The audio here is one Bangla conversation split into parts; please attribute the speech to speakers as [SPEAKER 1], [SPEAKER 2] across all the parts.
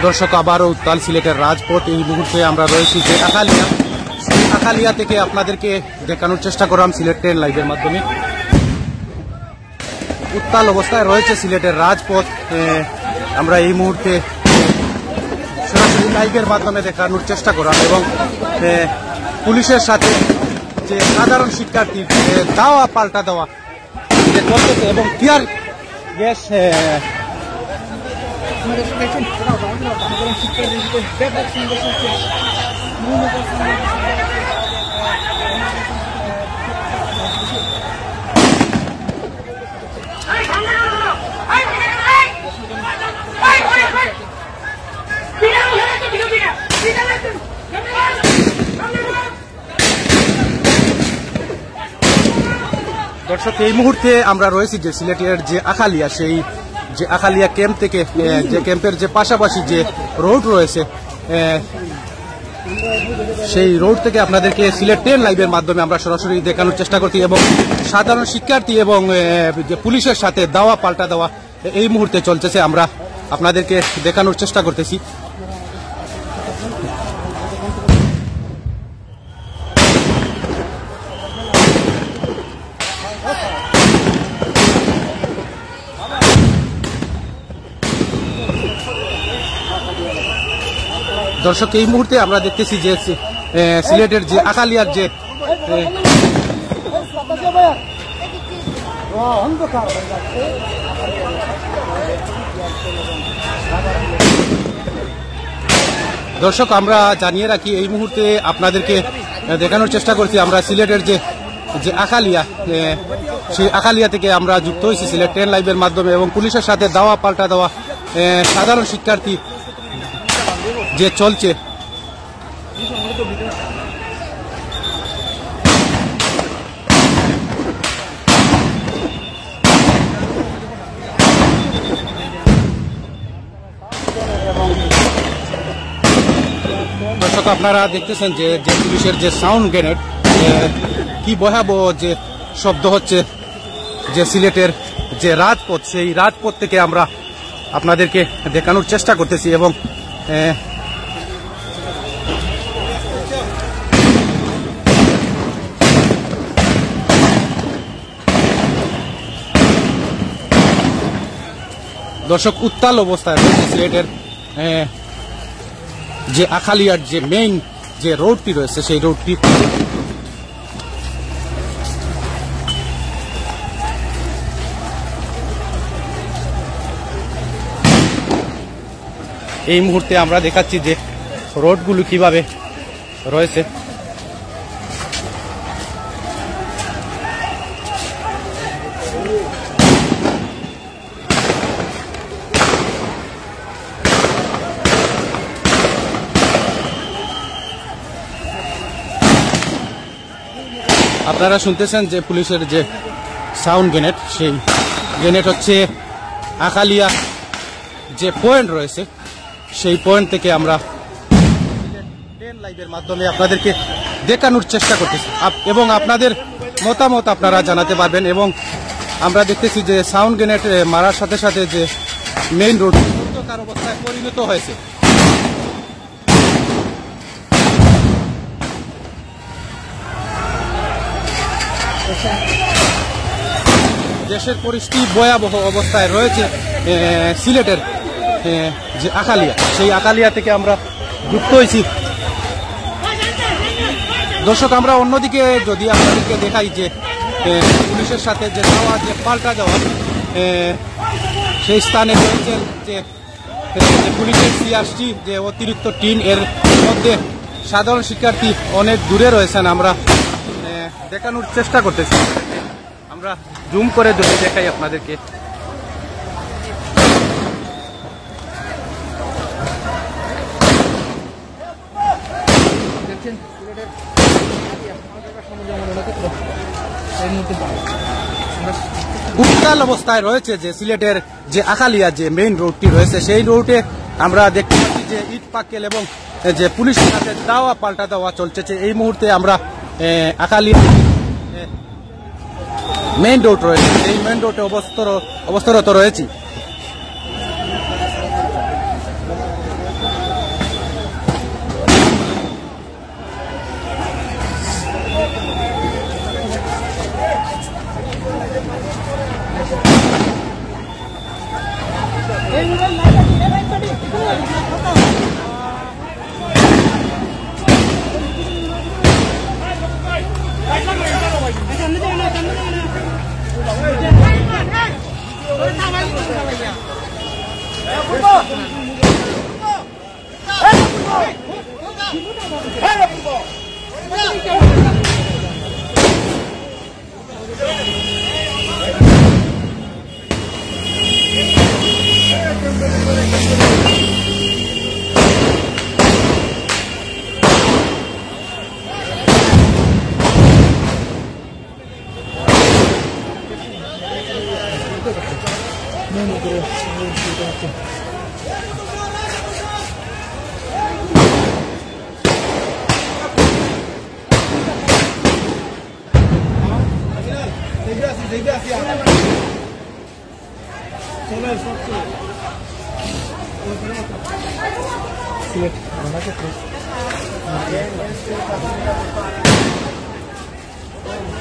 [SPEAKER 1] দর্শক আবারও উত্তাল সিলেটের রাজপথ। এই মুহূর্তে আমরা রয়েছি যে আখালিয়া থেকে আপনাদেরকে দেখানোর চেষ্টা করলাম সিলেট ট্রেন লাইভের মাধ্যমে। উত্তাল অবস্থায় রয়েছে সিলেটের রাজপথ। আমরা এই মুহূর্তে সরাসরি লাইভের মাধ্যমে দেখানোর চেষ্টা করলাম এবং পুলিশের সাথে যে সাধারণ শিক্ষার্থী দাওয়া পাল্টা দেওয়া করতেছে এবং টিয়ার গ্যাস দর্শক এই মুহূর্তে আমরা রয়েছি যে সিলেটের যে আখালিয়া, সেই যে আখালিয়া ক্যাম্প থেকে যে ক্যাম্পের যে পাশাপাশি যে রোড রয়েছে সেই রোড থেকে আপনাদেরকে সিলেট ট্রেন লাইভের মাধ্যমে আমরা সরাসরি দেখানোর চেষ্টা করছি এবং সাধারণ শিক্ষার্থী এবং যে পুলিশের সাথে দাওয়া পাল্টা দেওয়া এই মুহূর্তে চলতেছে, আমরা আপনাদেরকে দেখানোর চেষ্টা করতেছি। দর্শক এই মুহূর্তে আমরা দেখতেছি যে সিলেটের যে আখালিয়ার যে দর্শক আমরা জানিয়ে রাখি এই মুহূর্তে আপনাদেরকে দেখানোর চেষ্টা করছি আমরা সিলেটের যে আখালিয়া, সেই আখালিয়া থেকে আমরা যুক্ত হয়েছি সিলেট ট্রেন লাইভের মাধ্যমে এবং পুলিশের সাথে দাওয়া পাল্টা দেওয়া সাধারণ শিক্ষার্থী যে চলছে। দর্শক আপনারা দেখতেছেন যে পুলিশের যে সাউন্ড গ্রেনেড কি ভয়াবহ যে শব্দ হচ্ছে যে সিলেটের যে রাজপথ, সেই রাজপথ থেকে আমরা আপনাদেরকে দেখানোর চেষ্টা করতেছি এবং দর্শক উত্তাল অবস্থায় রয়েছে সিলেটের যে আখালিয়ার যে মেইন যে রোডটি রয়েছে সেই রোডটি। এই মুহূর্তে আমরা দেখাচ্ছি যে রোডগুলো কিভাবে রয়েছে। আপনারা শুনতেছেন যে পুলিশের যে সাউন্ড গ্রেনেড, সেই গ্রেনেড হচ্ছে আখালিয়া যে পয়েন্ট রয়েছে সেই পয়েন্ট থেকে আমরা ট্রেন লাইভের মাধ্যমে আপনাদেরকে দেখানোর চেষ্টা করতেছি এবং আপনাদের মতামত আপনারা জানাতে পারবেন। এবং আমরা দেখতেছি যে সাউন্ড গ্রেনেড মারার সাথে সাথে যে মেইন রোড অন্ধকার অবস্থায় পরিণত হয়েছে। দেশের পরিস্থিতি ভয়াবহ অবস্থায় রয়েছে সিলেটের যে আখালিয়া, সেই আখালিয়া থেকে আমরা যুক্ত হয়েছি। দর্শক আমরা অন্যদিকে যদি আপনাদেরকে দেখাই যে পুলিশের সাথে যে দেওয়া যে পাল্টা দেওয়া সেই স্থানে রয়েছে যে পুলিশের সিআরসি যে অতিরিক্ত টিম, এর মধ্যে সাধারণ শিক্ষার্থী অনেক দূরে রয়েছেন। আমরা দেখানোর চেষ্টা করতেছি, আমরা জুম করে যদি দেখাই আপনাদেরকে। উত্তাল অবস্থায় রয়েছে যে সিলেটের যে আখালিয়া যে মেইন রোডটি রয়েছে সেই রোডে আমরা দেখতে পাচ্ছি যে ইট পাক্কেল এবং যে পুলিশের সাথে দাওয়া পাল্টা দেওয়া চলছে। এই মুহূর্তে আমরা আখালিয়া মেইন রোড রয়েছে, এই মেইন রোডে অবস্থারত রয়েছি।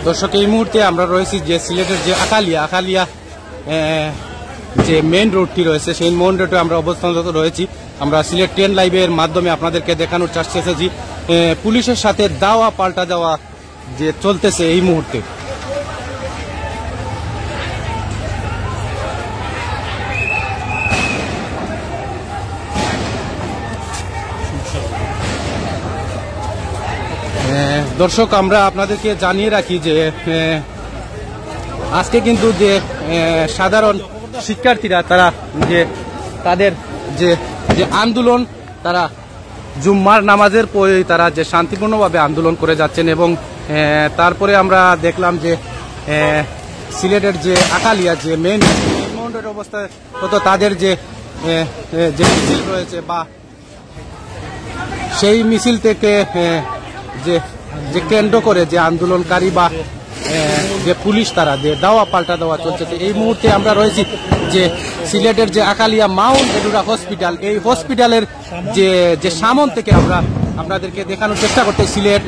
[SPEAKER 1] দর্শক, এই মুহূর্তে আমরা রয়েছি যে সিলেটের যে আকালিয়া যে মেইন রোডটি রয়েছে, সেই মেইন রোডে আমরা অবস্থানরত রয়েছি। আমরা সিলেট 10 লাইভের মাধ্যমে আপনাদেরকে দেখানোর চেষ্টা করেছি পুলিশের সাথে দাওয়া পাল্টা দেওয়া যে চলতেছে এই মুহূর্তে। দর্শক, আমরা আপনাদেরকে জানিয়ে রাখি যে আজকে কিন্তু যে সাধারণ শিক্ষার্থীরা তারা যে তাদের যে আন্দোলন, তারা জুম্মার নামাজের পরে তারা যে শান্তিপূর্ণভাবে আন্দোলন করে যাচ্ছেন। এবং তারপরে আমরা দেখলাম যে সিলেটের যে আকালিয়া যে মেইন রোড অবস্থায় হতো তাদের যে মিছিল রয়েছে, বা সেই মিছিল থেকে যে কেন্দ্র করে যে আন্দোলনকারী বা যে পুলিশ তারা যে দাওয়া পাল্টা দেওয়া চলছে। এই মুহূর্তে আমরা রয়েছি যে সিলেটের যে আকালিয়া মাউন্ট এডুরা হসপিটাল, এই হসপিটালের যে সামন থেকে আমরা আপনাদেরকে দেখানোর চেষ্টা করতে সিলেট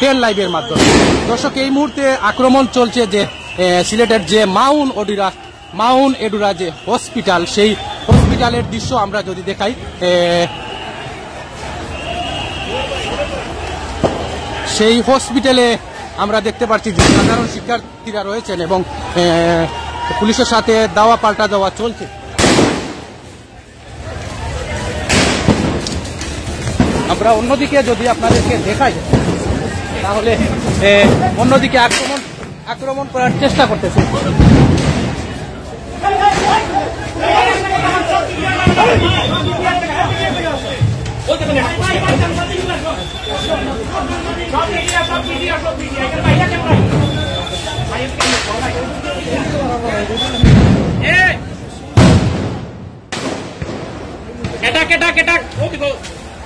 [SPEAKER 1] 10 লাইভের মাধ্যমে। দর্শক, এই মুহূর্তে আক্রমণ চলছে যে সিলেটের যে মাউন্ট এডুরা যে হসপিটাল, সেই হসপিটালের দৃশ্য আমরা যদি দেখাই, সেই হসপিটালে আমরা দেখতে পাচ্ছি যে সাধারণ শিক্ষার্থীরা রয়েছেন এবং পুলিশের সাথে দাওয়া পাল্টা দেওয়া চলছে। আমরা অন্যদিকে যদি আপনাদেরকে দেখাই, তাহলে অন্যদিকে আক্রমণ করার চেষ্টা করতেছে।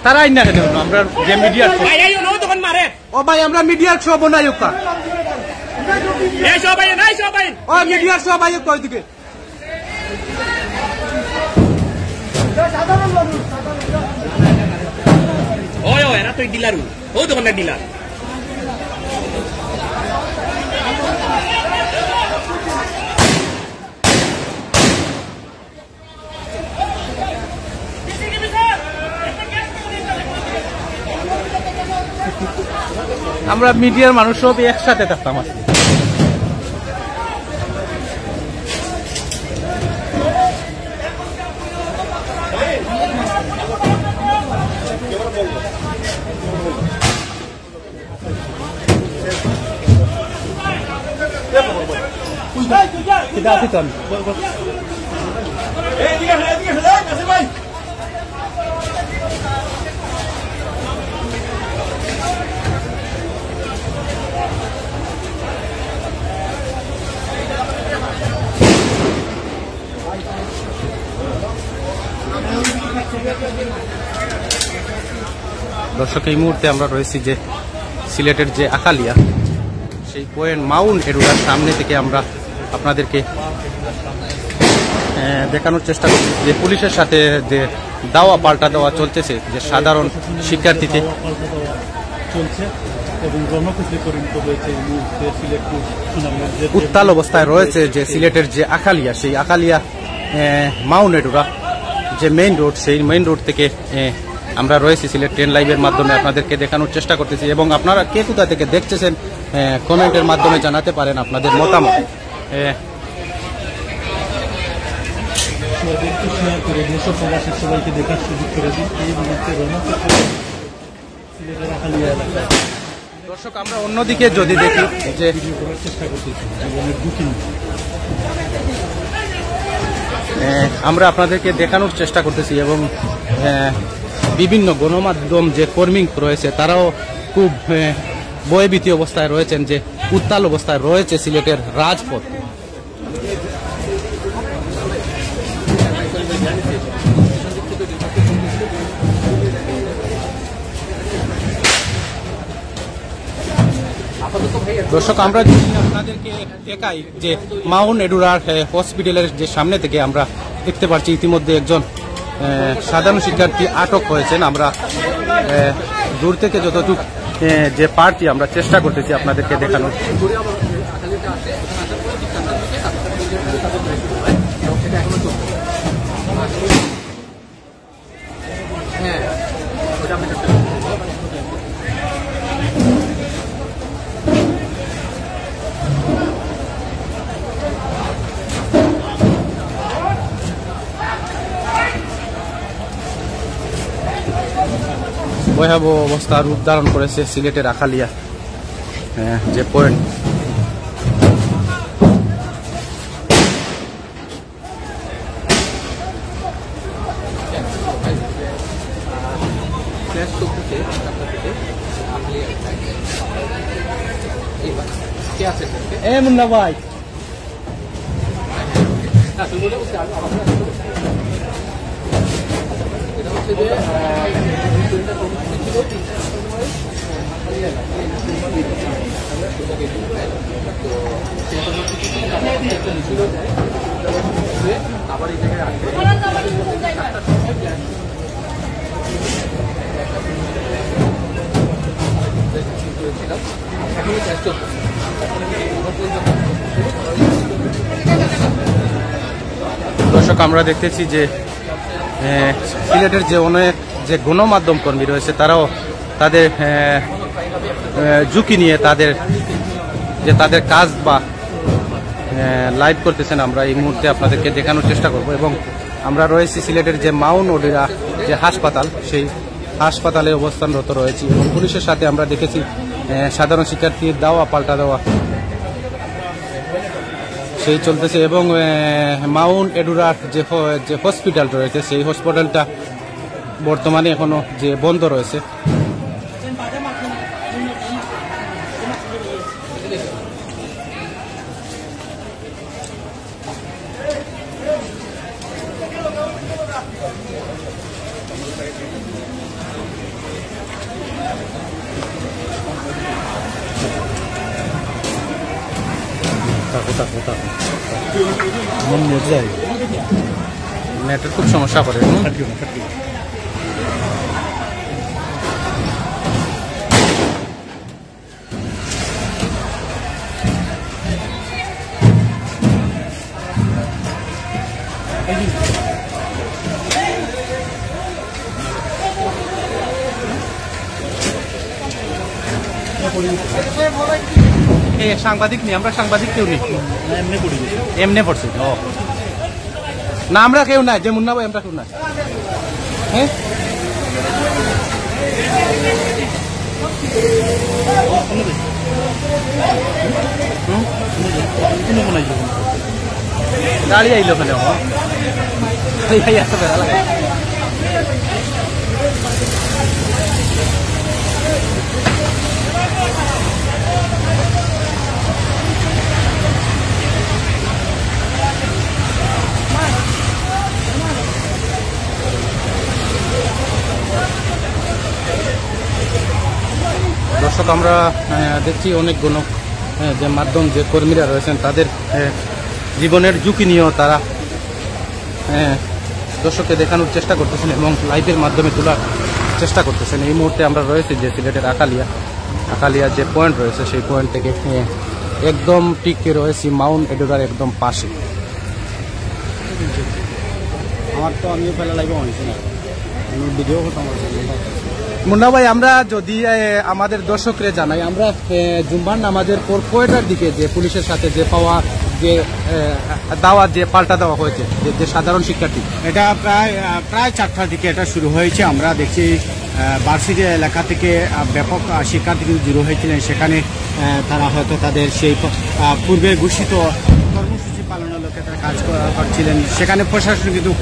[SPEAKER 1] তারা আমরা যে মিডিয়ার ও ভাই, আমরা মিডিয়ার শো বানাই মিডিয়ার শো ভাই ওইদিকে
[SPEAKER 2] এরা তো ডিলার, ও দোকানের ডিলার।
[SPEAKER 1] আমরা মিডিয়ার মানুষ সব একসাথে থাকতাম। দর্শক, এই মুহূর্তে আমরা রয়েছি যে সিলেটের যে আকালিয়া, সেই পয়েন্ট মাউন্ট এডুরার সামনে থেকে আমরা আপনাদেরকে দেখানোর চেষ্টা করছি যে পুলিশের সাথে যে দাওয়া পাল্টা দেওয়া চলতেছে, যে সাধারণ শিক্ষার্থীতে উত্তাল অবস্থায় রয়েছে যে সিলেটের যে আকালিয়া, সেই আকালিয়া মাউন্ট এডুরা যে মেইন রোড, সেই মেইন রোড থেকে আমরা রয়েছি সিলেট ট্রেন লাইভের মাধ্যমে আপনাদেরকে দেখানোর চেষ্টা করতেছি, এবং আপনারা কে কোথা থেকে দেখতেছেন কমেন্টের মাধ্যমে জানাতে পারেন আপনাদের মতামত।
[SPEAKER 3] সবাইকে দেখার সুযোগ করে দিন। এই মুহূর্তে সিলেটের আখালিয়া এলাকায়
[SPEAKER 1] দর্শক, আমরা অন্যদিকে যদি দেখি যে
[SPEAKER 3] করার চেষ্টা করতেছি জীবনের ঝুঁকি নিয়ে।
[SPEAKER 1] আমরা আপনাদেরকে দেখানোর চেষ্টা করতেছি, এবং বিভিন্ন গণমাধ্যম যে কর্মী রয়েছে তারাও খুব ভয়ভীতি অবস্থায় রয়েছেন, যে উত্তাল অবস্থায় রয়েছে সিলেটের রাজপথ। দর্শক, আমরা যদি আপনাদেরকে দেখাই যে মাউন্ট এডুরার হসপিটালের যে সামনে থেকে আমরা দেখতে পাচ্ছি ইতিমধ্যে একজন সাধারণ শিক্ষার্থী আটক হয়েছেন। আমরা দূর থেকে যতটুকু যে পার্টি আমরা চেষ্টা করতেছি আপনাদেরকে দেখানোর। ভয়াবহ অবস্থা রূপ ধারণ করেছে সিলেটের আখালিয়া যে পয়েন্ট। মুন্না ভাই, দর্শক, আমরা দেখতেছি যে সিলেটের যে অনেক যে গণমাধ্যম কর্মী রয়েছে তারাও তাদের ঝুঁকি নিয়ে তাদের কাজ বা লাইভ করতেছেন। আমরা এই মুহূর্তে আপনাদেরকে দেখানোর চেষ্টা করব, এবং আমরা রয়েছি সিলেটের যে মাউন্ট এডুরা যে হাসপাতাল, সেই হাসপাতালে অবস্থানরত রয়েছি, এবং পুলিশের সাথে আমরা দেখেছি সাধারণ শিক্ষার্থীর দাওয়া পাল্টা দেওয়া সেই চলতেছে, এবং মাউন্ট এডুরার যে হসপিটাল রয়েছে সেই হসপিটালটা বর্তমানে এখনো যে বন্ধ রয়েছে। নেটের খুব সমস্যা করে। সাংবাদিক নেই, আমরা সাংবাদিক কেউ নেই, এমনি পড়ছি। ও না, আমরা কেউ নাই, যে মুন্না ভাই আমরা কেউ নাই। হ্যাঁ, গাড়ি আইলো ওখানে দর্শক, আমরা দেখছি অনেক যে মাধ্যম যে কর্মীরা রয়েছেন তাদের জীবনের ঝুঁকি নিয়েও তারা দর্শককে দেখানোর চেষ্টা করতেছেন এবং লাইভের মাধ্যমে তোলার চেষ্টা করতেছেন। এই মুহূর্তে আমরা রয়েছি যে সিলেটের আকালিয়া যে পয়েন্ট রয়েছে সেই পয়েন্ট থেকে একদম টিকে রয়েছি মাউন্ট এডুরার একদম পাশে।
[SPEAKER 3] আমার তো আমিও ফেলা লাগবে হয়েছে না ভিডিও করতাম
[SPEAKER 1] মুন্না ভাই, আমরা যদি আমাদের দর্শকরে জানাই, আমরা জুম্মার নামাজের পর কয়টার দিকে যে পুলিশের সাথে যে পাওয়া যে দাওয়াত যে পাল্টা দেওয়া হয়েছে যে সাধারণ শিক্ষার্থী,
[SPEAKER 3] এটা প্রায় 4টার দিকে এটা শুরু হয়েছে। আমরা দেখছি বার্ষিক এলাকা থেকে ব্যাপক শিক্ষার্থী কিন্তু জড়ো হয়েছিলেন। সেখানে তারা হয়তো তাদের সেই পূর্বে ঘোষিত কর্মসূচি পালনের লক্ষ্যে তারা কাজ করছিলেন। সেখানে প্রশাসন কিন্তু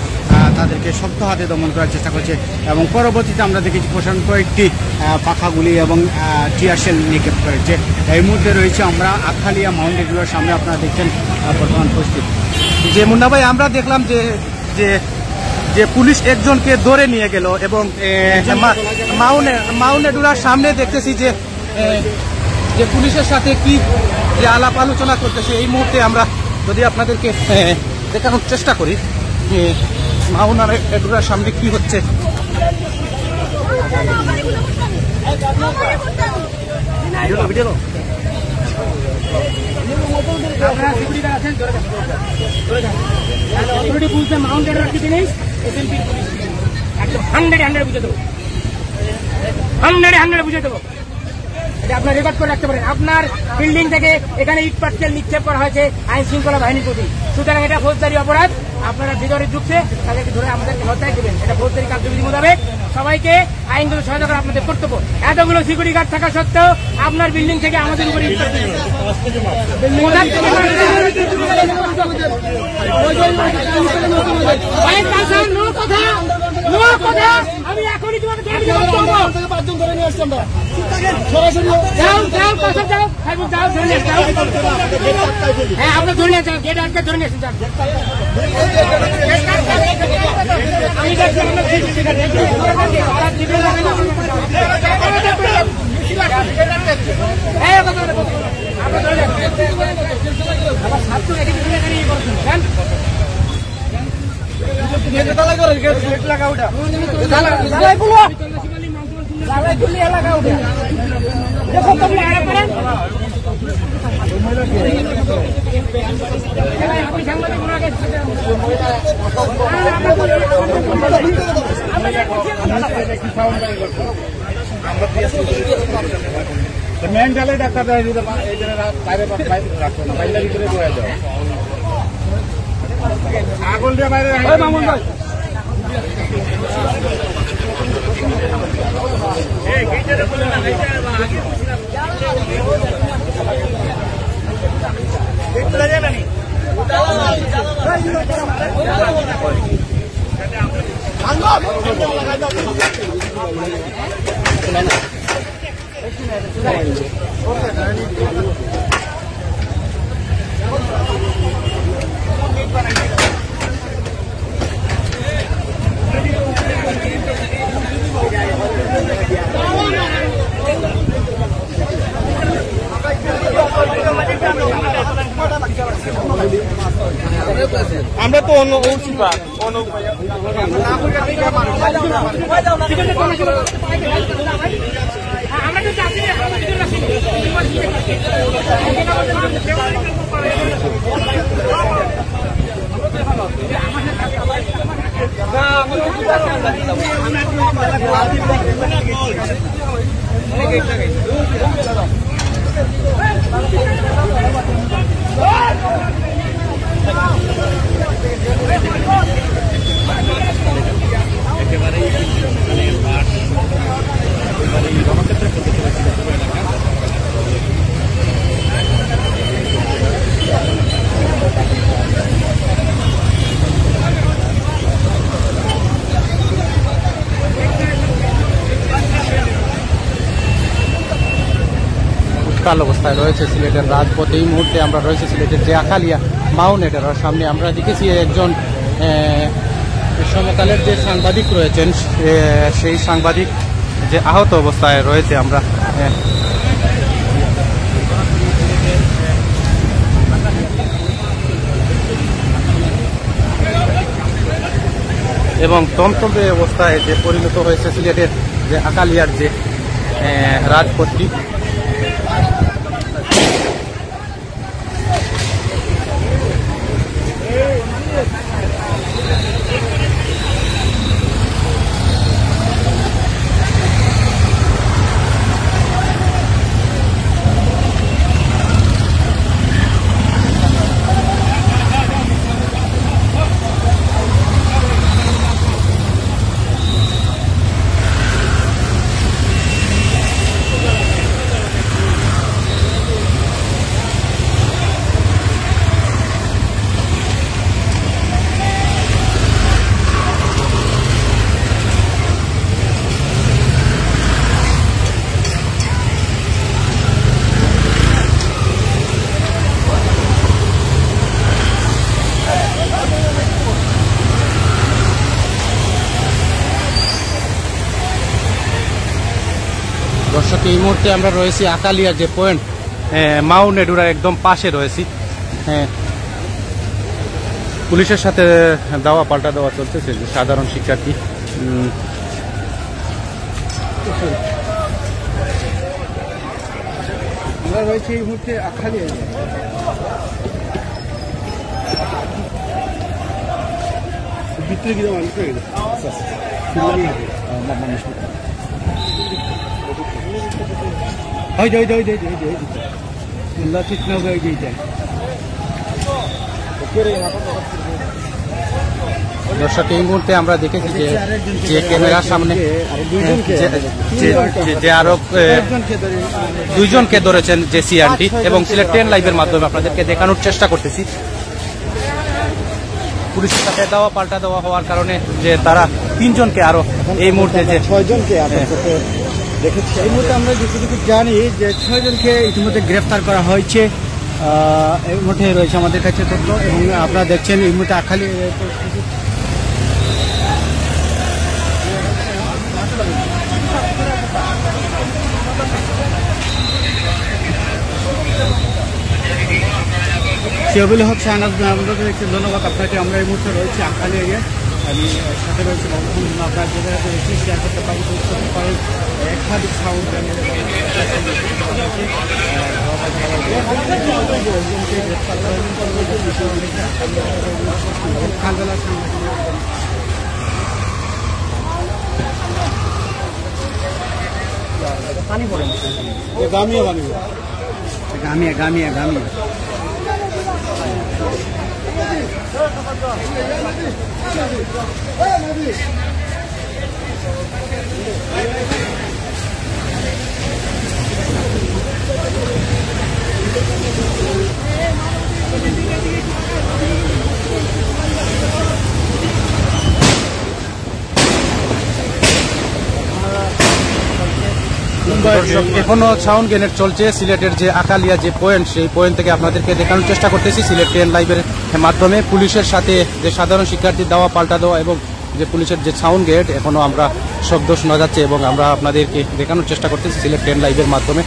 [SPEAKER 3] তাদেরকে শক্ত হাতে দমন করার চেষ্টা করছে এবং পরবর্তীতে আমরা দেখেছি প্রশাসন কয়েকটি পাখাগুলি এবং টিয়ারশেল নিক্ষেপ করেছে। এই মুহূর্তে রয়েছে আমরা আখালিয়া মাউন্ট এগুলোর সামনে, আপনারা দেখছেন বর্তমান পরিস্থিতি।
[SPEAKER 1] যে মুন্না ভাই, আমরা দেখলাম যে যে যে পুলিশ একজনকে ধরে নিয়ে গেল এবং মাউনেডুরার সামনে দেখতেছি যে যে পুলিশের সাথে কি যে আলাপ আলোচনা করতেছে। এই মুহূর্তে আমরা যদি আপনাদেরকে দেখানোর চেষ্টা করি মাউনেডুরার সামনে কি হচ্ছে।
[SPEAKER 4] বুঝে দেবো, এটা আপনার রেকর্ড করে রাখতে পারেন। আপনার বিল্ডিং থেকে এখানে ইট পাটকেল নিক্ষেপ করা হয়েছে আইন শৃঙ্খলা বাহিনীর প্রতি, সুতরাং এটা ফৌজদারি অপরাধ। আপনারা ভিতরে ঢুকছে তাদেরকে ধরে আমাদেরকে হত্যায় দেবেন, এটা ফৌজদারি কার্যবিধি মোতাবেক সবাইকে আইনগত সহায়তা করা আপনাদের কর্তব্য। এতগুলো সিকিউরিটি গার্ড থাকা সত্ত্বেও আপনার বিল্ডিং থেকে আমাদের উপরে আমি এখনই তোমাকে হ্যাঁ, আপনার ধরে নিয়ে যান, গেট আটকে ধরে নিয়ে যান।
[SPEAKER 3] মেন ডালে ডাক্তার বাইরে রাখতো না, বাইরের ভিতরে বয়ে যাও আগল দিয়ে বাইরে মামুন ভাই।
[SPEAKER 2] আমরা তো অন্য উঠছি পা অন্য
[SPEAKER 1] উত্তাল অবস্থায় রয়েছে সিলেটের রাজপথ। এই মুহূর্তে আমরা রয়েছে সিলেটের যে আখালিয়া মাউনেডের সামনে। আমরা দেখেছি একজন সমকালের যে সাংবাদিক রয়েছেন সেই সাংবাদিক যে আহত অবস্থায় রয়েছে। আমরা এবং তমতমে অবস্থায় যে পরিণত হয়েছে সিলেটের যে আকালিয়ার যে রাজপথটি। দর্শক, এই মুহূর্তে আমরা রয়েছি আকালিয়ার যে পয়েন্ট, মাউন্ট এডুরার একদম পাশে রয়েছি। পুলিশের সাথে দেওয়া পাল্টা দেওয়া চলতেছে যে সাধারণ শিক্ষার্থী।
[SPEAKER 3] আমরা রয়েছে এই মুহূর্তে আখালিয়া। ভিতরে গিয়ে মানুষ হয়ে গেছে।
[SPEAKER 1] দর্শক, এই মুহূর্তে আমরা দেখেছি যে ক্যামেরার সামনে যে আরো দুইজনকে ধরেছেন যে সিআরটি, এবং সিলেট 10 লাইভের মাধ্যমে আপনাদেরকে দেখানোর চেষ্টা করতেছি। পুলিশের সাথে দেওয়া পাল্টা দেওয়া হওয়ার কারণে যে তারা 3 জনকে আরো এই মুহূর্তে যে
[SPEAKER 3] 6 জনকে দেখেছি। এই মুহূর্তে আমরা যতটুকু জানি যে 6 জনকে ইতিমধ্যে গ্রেফতার করা হয়েছে। এই মুহূর্তে রয়েছে আমাদের কাছে তথ্য, এবং আপনারা দেখছেন এই মুহূর্তে আখালি শিয়াবুল হক শাহনাজ, ধন্যবাদ আপনাকে। আমরা এই মুহূর্তে রয়েছি আখালি এরিয়া, আমি সাথে রয়েছে আপনার যেটা রয়েছে শেয়ার করতে পারি, একাধিক সাউন্ড পানি পড়ে গামিয়া গামিয়া গামিয়া গামিয়া
[SPEAKER 1] দর্শক, এখনো সাউন্ড গ্রেনেড চলছে সিলেটের যে আকালিয়া যে পয়েন্ট, সেই পয়েন্ট থেকে আপনাদেরকে দেখানোর চেষ্টা করতেছি সিলেট 10 লাইভের মাধ্যমে। পুলিশের সাথে যে সাধারণ শিক্ষার্থী দেওয়া পাল্টা দেওয়া এবং যে পুলিশের যে সাউন্ড গ্রেড, এখনো আমরা শব্দ শোনা যাচ্ছে এবং আমরা আপনাদেরকে দেখানোর চেষ্টা করতেছি সিলেট 10 লাইভের মাধ্যমে।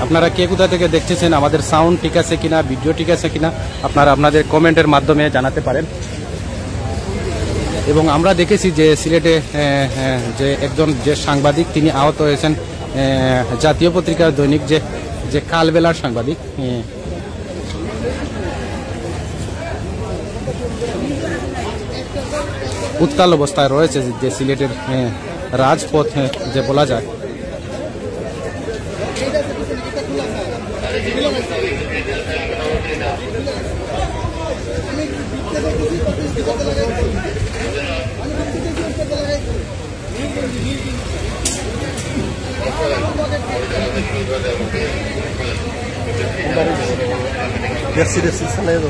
[SPEAKER 1] আপনারা কে কোথা থেকে দেখতেছেন, আমাদের সাউন্ড ঠিক আছে কিনা, ভিডিও ঠিক আছে কিনা, আপনারা আপনাদের কমেন্টের মাধ্যমে জানাতে পারেন। এবং আমরা দেখেছি যে সিলেটে যে একজন যে সাংবাদিক তিনি আহত হয়েছেন, জাতীয় পত্রিকার দৈনিক যে কালবেলার সাংবাদিক। উত্তাল অবস্থায় রয়েছে যে সিলেটের রাজপথ যে বলা যায়।
[SPEAKER 3] Merci, salaam.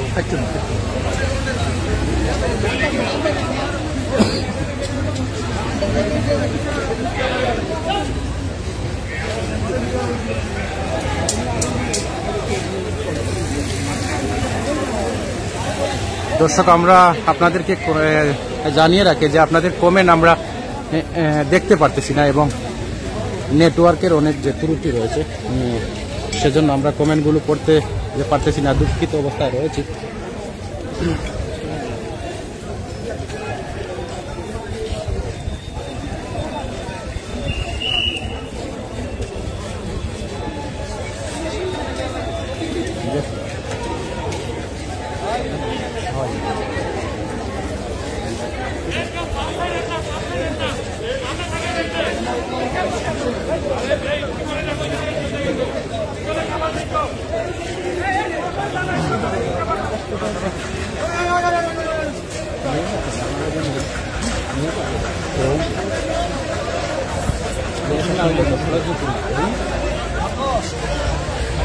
[SPEAKER 1] দর্শক, আমরা আপনাদেরকে জানিয়ে রাখি যে আপনাদের কমেন্ট আমরা দেখতে পারতেছি না, এবং নেটওয়ার্কের অনেক যে ত্রুটি রয়েছে, সেজন্য আমরা কমেন্টগুলো পড়তে পারতেছি না, দুঃখিত অবস্থায় রয়েছি।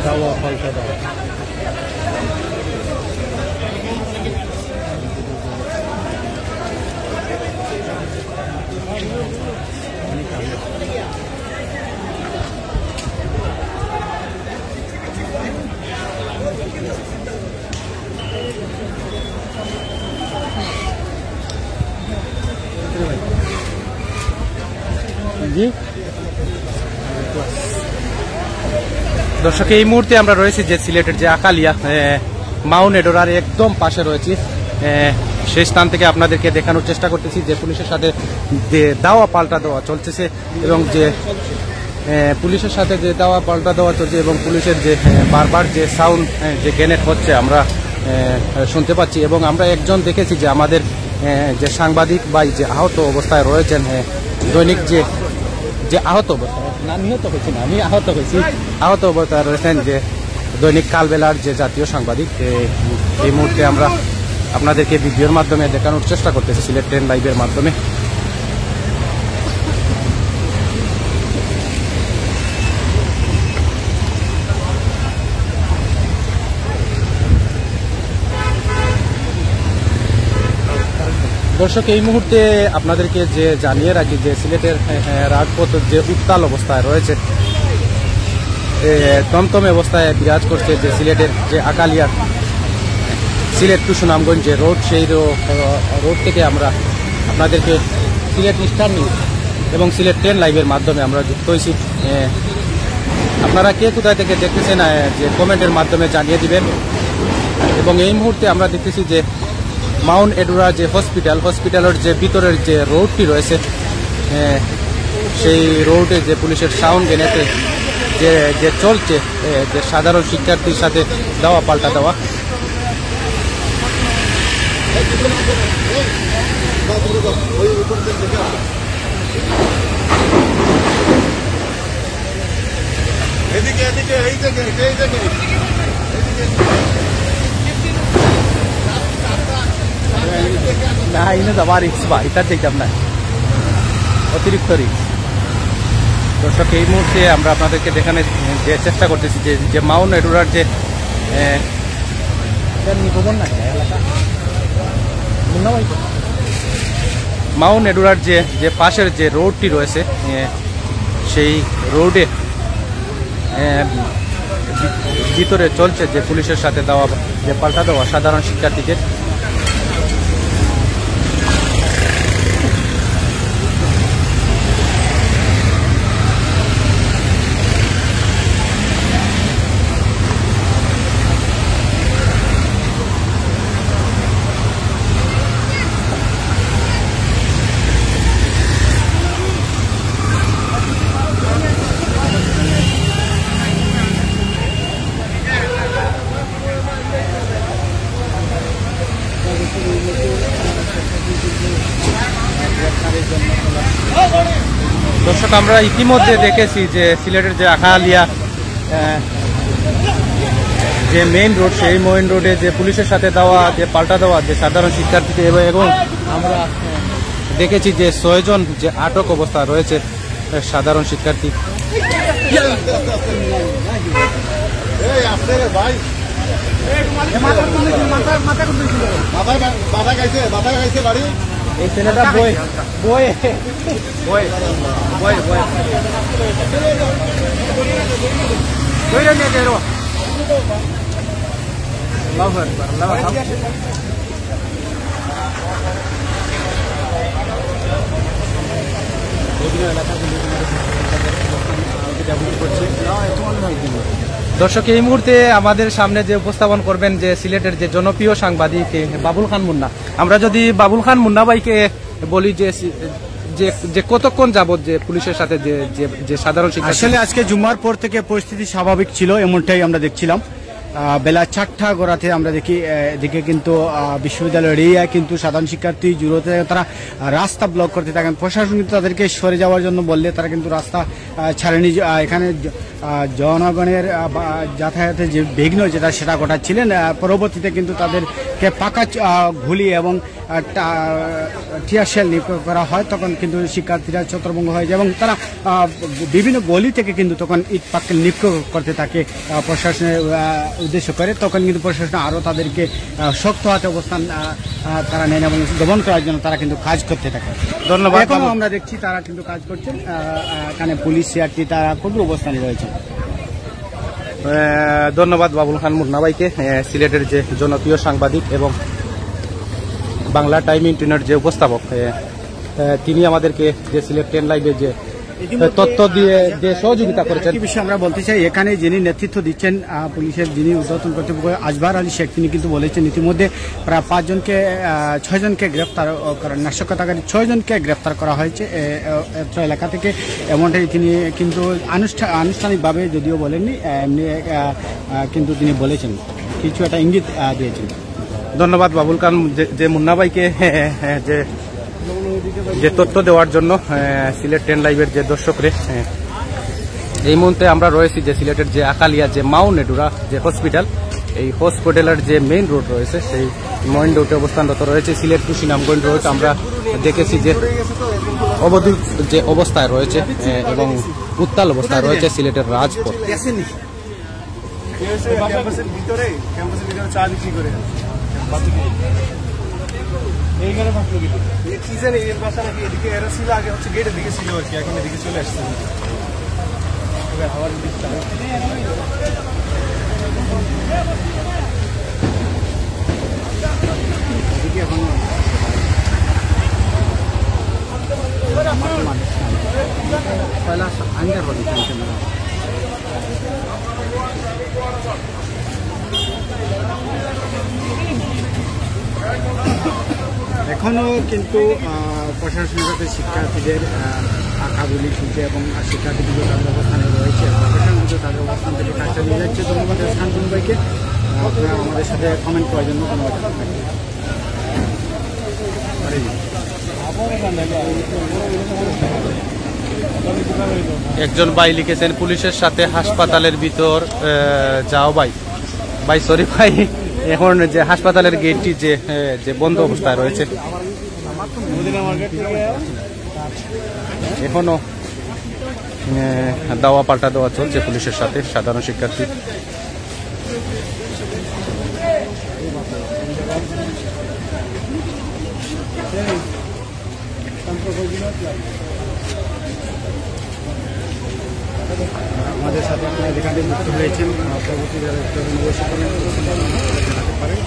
[SPEAKER 3] দাওয়া পাল্টা দাওয়া জি
[SPEAKER 1] দর্শক, এই মুহূর্তে আমরা রয়েছি যে সিলেটের যে আকালিয়া মাউন্ট এডোরার একদম পাশে রয়েছি। সেই স্থান থেকে আপনাদেরকে দেখানোর চেষ্টা করতেছি যে পুলিশের সাথে যে দাওয়া পাল্টা দেওয়া চলতেছে এবং যে পুলিশের সাথে যে দাওয়া পাল্টা দেওয়া চলছে এবং পুলিশের যে বারবার যে সাউন্ড যে গ্রেনেড হচ্ছে আমরা শুনতে পাচ্ছি। এবং আমরা একজন দেখেছি যে আমাদের যে সাংবাদিক ভাই যে আহত অবস্থায় রয়েছেন, দৈনিক যে আহত অবস্থায়, না নিহত হয়েছি না, আমি আহত হয়েছি, আহত অবস্থায় রয়েছেন যে দৈনিক কালবেলার যে জাতীয় সাংবাদিক। এই মুহূর্তে আমরা আপনাদেরকে ভিডিওর মাধ্যমে দেখানোর চেষ্টা করতেছি সিলেট 10 লাইভের মাধ্যমে। দর্শক, এই মুহূর্তে আপনাদেরকে যে জানিয়ে রাখি যে সিলেটের রাজপথ যে উত্তাল অবস্থায় রয়েছে, তমতমে অবস্থায় বিরাজ করছে যে সিলেটের যে আকালিয়া সিলেট টু সুনামগঞ্জ যে রোড, সেই রোড থেকে আমরা আপনাদেরকে সিলেট স্টার নিউজ এবং সিলেট 10 লাইভের মাধ্যমে আমরা যুক্ত হয়েছি। আপনারা কে কোথায় থেকে দেখতেছেন যে কমেন্টের মাধ্যমে জানিয়ে দিবেন। এবং এই মুহূর্তে আমরা দেখতেছি যে মাউন্ট এডোরা যে হসপিটালের যে ভিতরের যে রোডটি রয়েছে, সেই রোডে যে পুলিশের সাউন্ড গ্রেনেডে যে চলছে, যে সাধারণ শিক্ষার্থীর সাথে দেওয়া পাল্টা দেওয়া। না, এনে যাওয়ার রিক্স বা এটা যেতাম না, অতিরিক্ত রিক্স। দর্শক, এই মুহূর্তে আমরা আপনাদেরকে দেখানোর যে চেষ্টা করতেছি যে মাউন্ট এডোরার যে মাউন্ট এডোরার যে পাশের যে রোডটি রয়েছে, সেই রোডে ভিতরে চলছে যে পুলিশের সাথে দেওয়া যে পাল্টা দেওয়া সাধারণ শিক্ষার্থীদের। দর্শক, আমরা ইতিমধ্যে দেখেছি যে সিলেটের যে আকালিয়া যে মেইন রোড, সেই মেইন রোডে যে পুলিশের সাথে দেওয়া যে পাল্টা দেওয়া যে সাধারণ শিক্ষার্থীদের, এবং আমরা দেখেছি যে 6 জন যে আটক অবস্থা রয়েছে সাধারণ শিক্ষার্থী। এই ছেলেটা বই বই বই বই বই দর্শক, এই মুহূর্তে আমাদের সামনে যে উপস্থাপন করবেন যে সিলেটের যে জনপ্রিয় সাংবাদিক বাবুল খান মুন্না। আমরা যদি বাবুল খান মুন্না ভাইকে বলি যে কতক্ষণ যাবত যে পুলিশের সাথে যে সাধারণ শিক্ষার্থী,
[SPEAKER 3] আসলে আজকে জুম্মার পর থেকে পরিস্থিতি স্বাভাবিক ছিল, এমনটাই আমরা দেখছিলাম। বেলা 4টা গড়াতে আমরা দেখি এদিকে কিন্তু বিশ্ববিদ্যালয়ের এরিয়ায় কিন্তু সাধারণ শিক্ষার্থী জুড়োতে তারা রাস্তা ব্লক করতে থাকেন। প্রশাসন কিন্তু তাদেরকে সরে যাওয়ার জন্য বললে তারা কিন্তু রাস্তা ছাড়েনি। এখানে জনগণের যাতায়াতের যে বিঘ্ন যেটা সেটা ঘটাচ্ছিলেন। পরবর্তীতে কিন্তু তাদেরকে পাকা ঘুলি এবং টিয়ার শেল নিক্ষেপ করা হয়, তখন কিন্তু শিক্ষার্থীরা ছত্রভঙ্গ হয়ে যায় এবং তারা বিভিন্ন গলি থেকে কিন্তু তখন ইট পাটকেল নিক্ষেপ করতে থাকে প্রশাসনের উদ্দেশ্য করে। তখন কিন্তু প্রশাসন আরও তাদেরকে শক্ত হাতে অবস্থান তারা নেন এবং দমন করার জন্য তারা কিন্তু কাজ করতে থাকে।
[SPEAKER 1] ধন্যবাদ।
[SPEAKER 3] এখনো আমরা দেখছি তারা কিন্তু কাজ করছেন। এখানে পুলিশ সিআরপি তারা কঠোর অবস্থানে রয়েছে।
[SPEAKER 1] ধন্যবাদ বাবুল খান মুন্না ভাইকে, সিলেটের যে জনপ্রিয় সাংবাদিক এবং বাংলা টাইম ইন্টারনেট যে উপস্থাপক। তিনি আমাদেরকে যে সিলেট 10 লাইভে যে তথ্য দিয়ে যে সহযোগিতা করেছেন।
[SPEAKER 3] একই বিষয়ে আমরা বলতে চাই, এখানে যিনি নেতৃত্ব দিচ্ছেন পুলিশের যিনি ঊর্ধ্বতন কর্তৃপক্ষ আজবার আলী শেখ, তিনি কিন্তু বলেছেন ইতিমধ্যে প্রায় 6 জনকে গ্রেফতার করা, নাশকতাকারী 6 জনকে গ্রেফতার করা হয়েছে অত্র এলাকা থেকে। এমনটাই তিনি কিন্তু আনুষ্ঠানিকভাবে যদিও বলেননি, এমনি কিন্তু তিনি বলেছেন, কিছু একটা ইঙ্গিত দিয়েছেন।
[SPEAKER 1] ধন্যবাদ বাবুল খান যে মুন্না ভাইকে যে তথ্য দেওয়ার জন্য। সিলেট 10 লাইভের যে দর্শকরে, এই মুহূর্তে আমরা রয়েছি যে সিলেটের যে আকালিয়া যে মাউন্ট নেডুরা যে হসপিটাল, এই হসপিটালের যে মেইন রোড রয়েছে সেই মেইন রোডে অবস্থানরত রয়েছে সিলেট টু সুনামগঞ্জ রোড। আমরা দেখেছি যে অবরোধ যে অবস্থায় রয়েছে এবং উত্তাল অবস্থায় রয়েছে সিলেটের রাজপথ।
[SPEAKER 2] এইখানে ফাঁসলো কিন্তু কি জানি এর বাসা নাকি এদিকে এরা ছিল আগে, হচ্ছে গেটের দিকে ছিল আর কি, এখন এদিকে চলে আসছে। হাওয়ার দিকটা
[SPEAKER 3] এখনো কিন্তু প্রশাসনের কাছে শিক্ষার্থীদের আঁকাগুলি খুঁজে এবং শিক্ষার্থীগুলো তাদের অবস্থানে রয়েছে, প্রশাসন কিন্তু তাদের অবস্থান থেকে কাজটা নিয়ে যাচ্ছে। ধন্যবাদ স্থানগুলো ভাইকে, আপনারা আমাদের সাথে কমেন্ট করার জন্য ধন্যবাদ।
[SPEAKER 1] একজন ভাই লিখেছেন পুলিশের সাথে হাসপাতালের ভিতর যাও ভাই সরি ভাই, এখন যে হাসপাতালের গেটটি যে বন্ধ অবস্থায় রয়েছে, এখনো দাওয়া পাল্টা দেওয়া চলছে পুলিশের সাথে সাধারণ শিক্ষার্থী।
[SPEAKER 3] আমাদের সাথে আপনারা যেখানে যুক্ত হয়েছেন, পরবর্তী যারা জানাতে পারেন।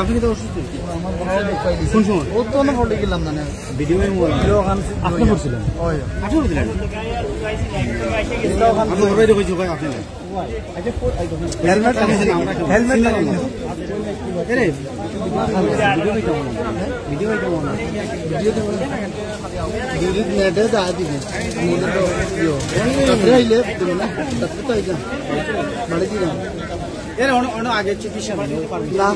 [SPEAKER 3] আপনি কি অসুস্থ? কোন সময়? ও তো না পড়ে গেলাম না, ভিডিও আপনি পড়ছিলেন? আপনি পড়ছিলেন? আমি ওরাই দেখেছি ভাই, আপনি হেলমেট হেলমেট ভিডিও কেমন নেটে যা দিবে আগে চিকিৎসা না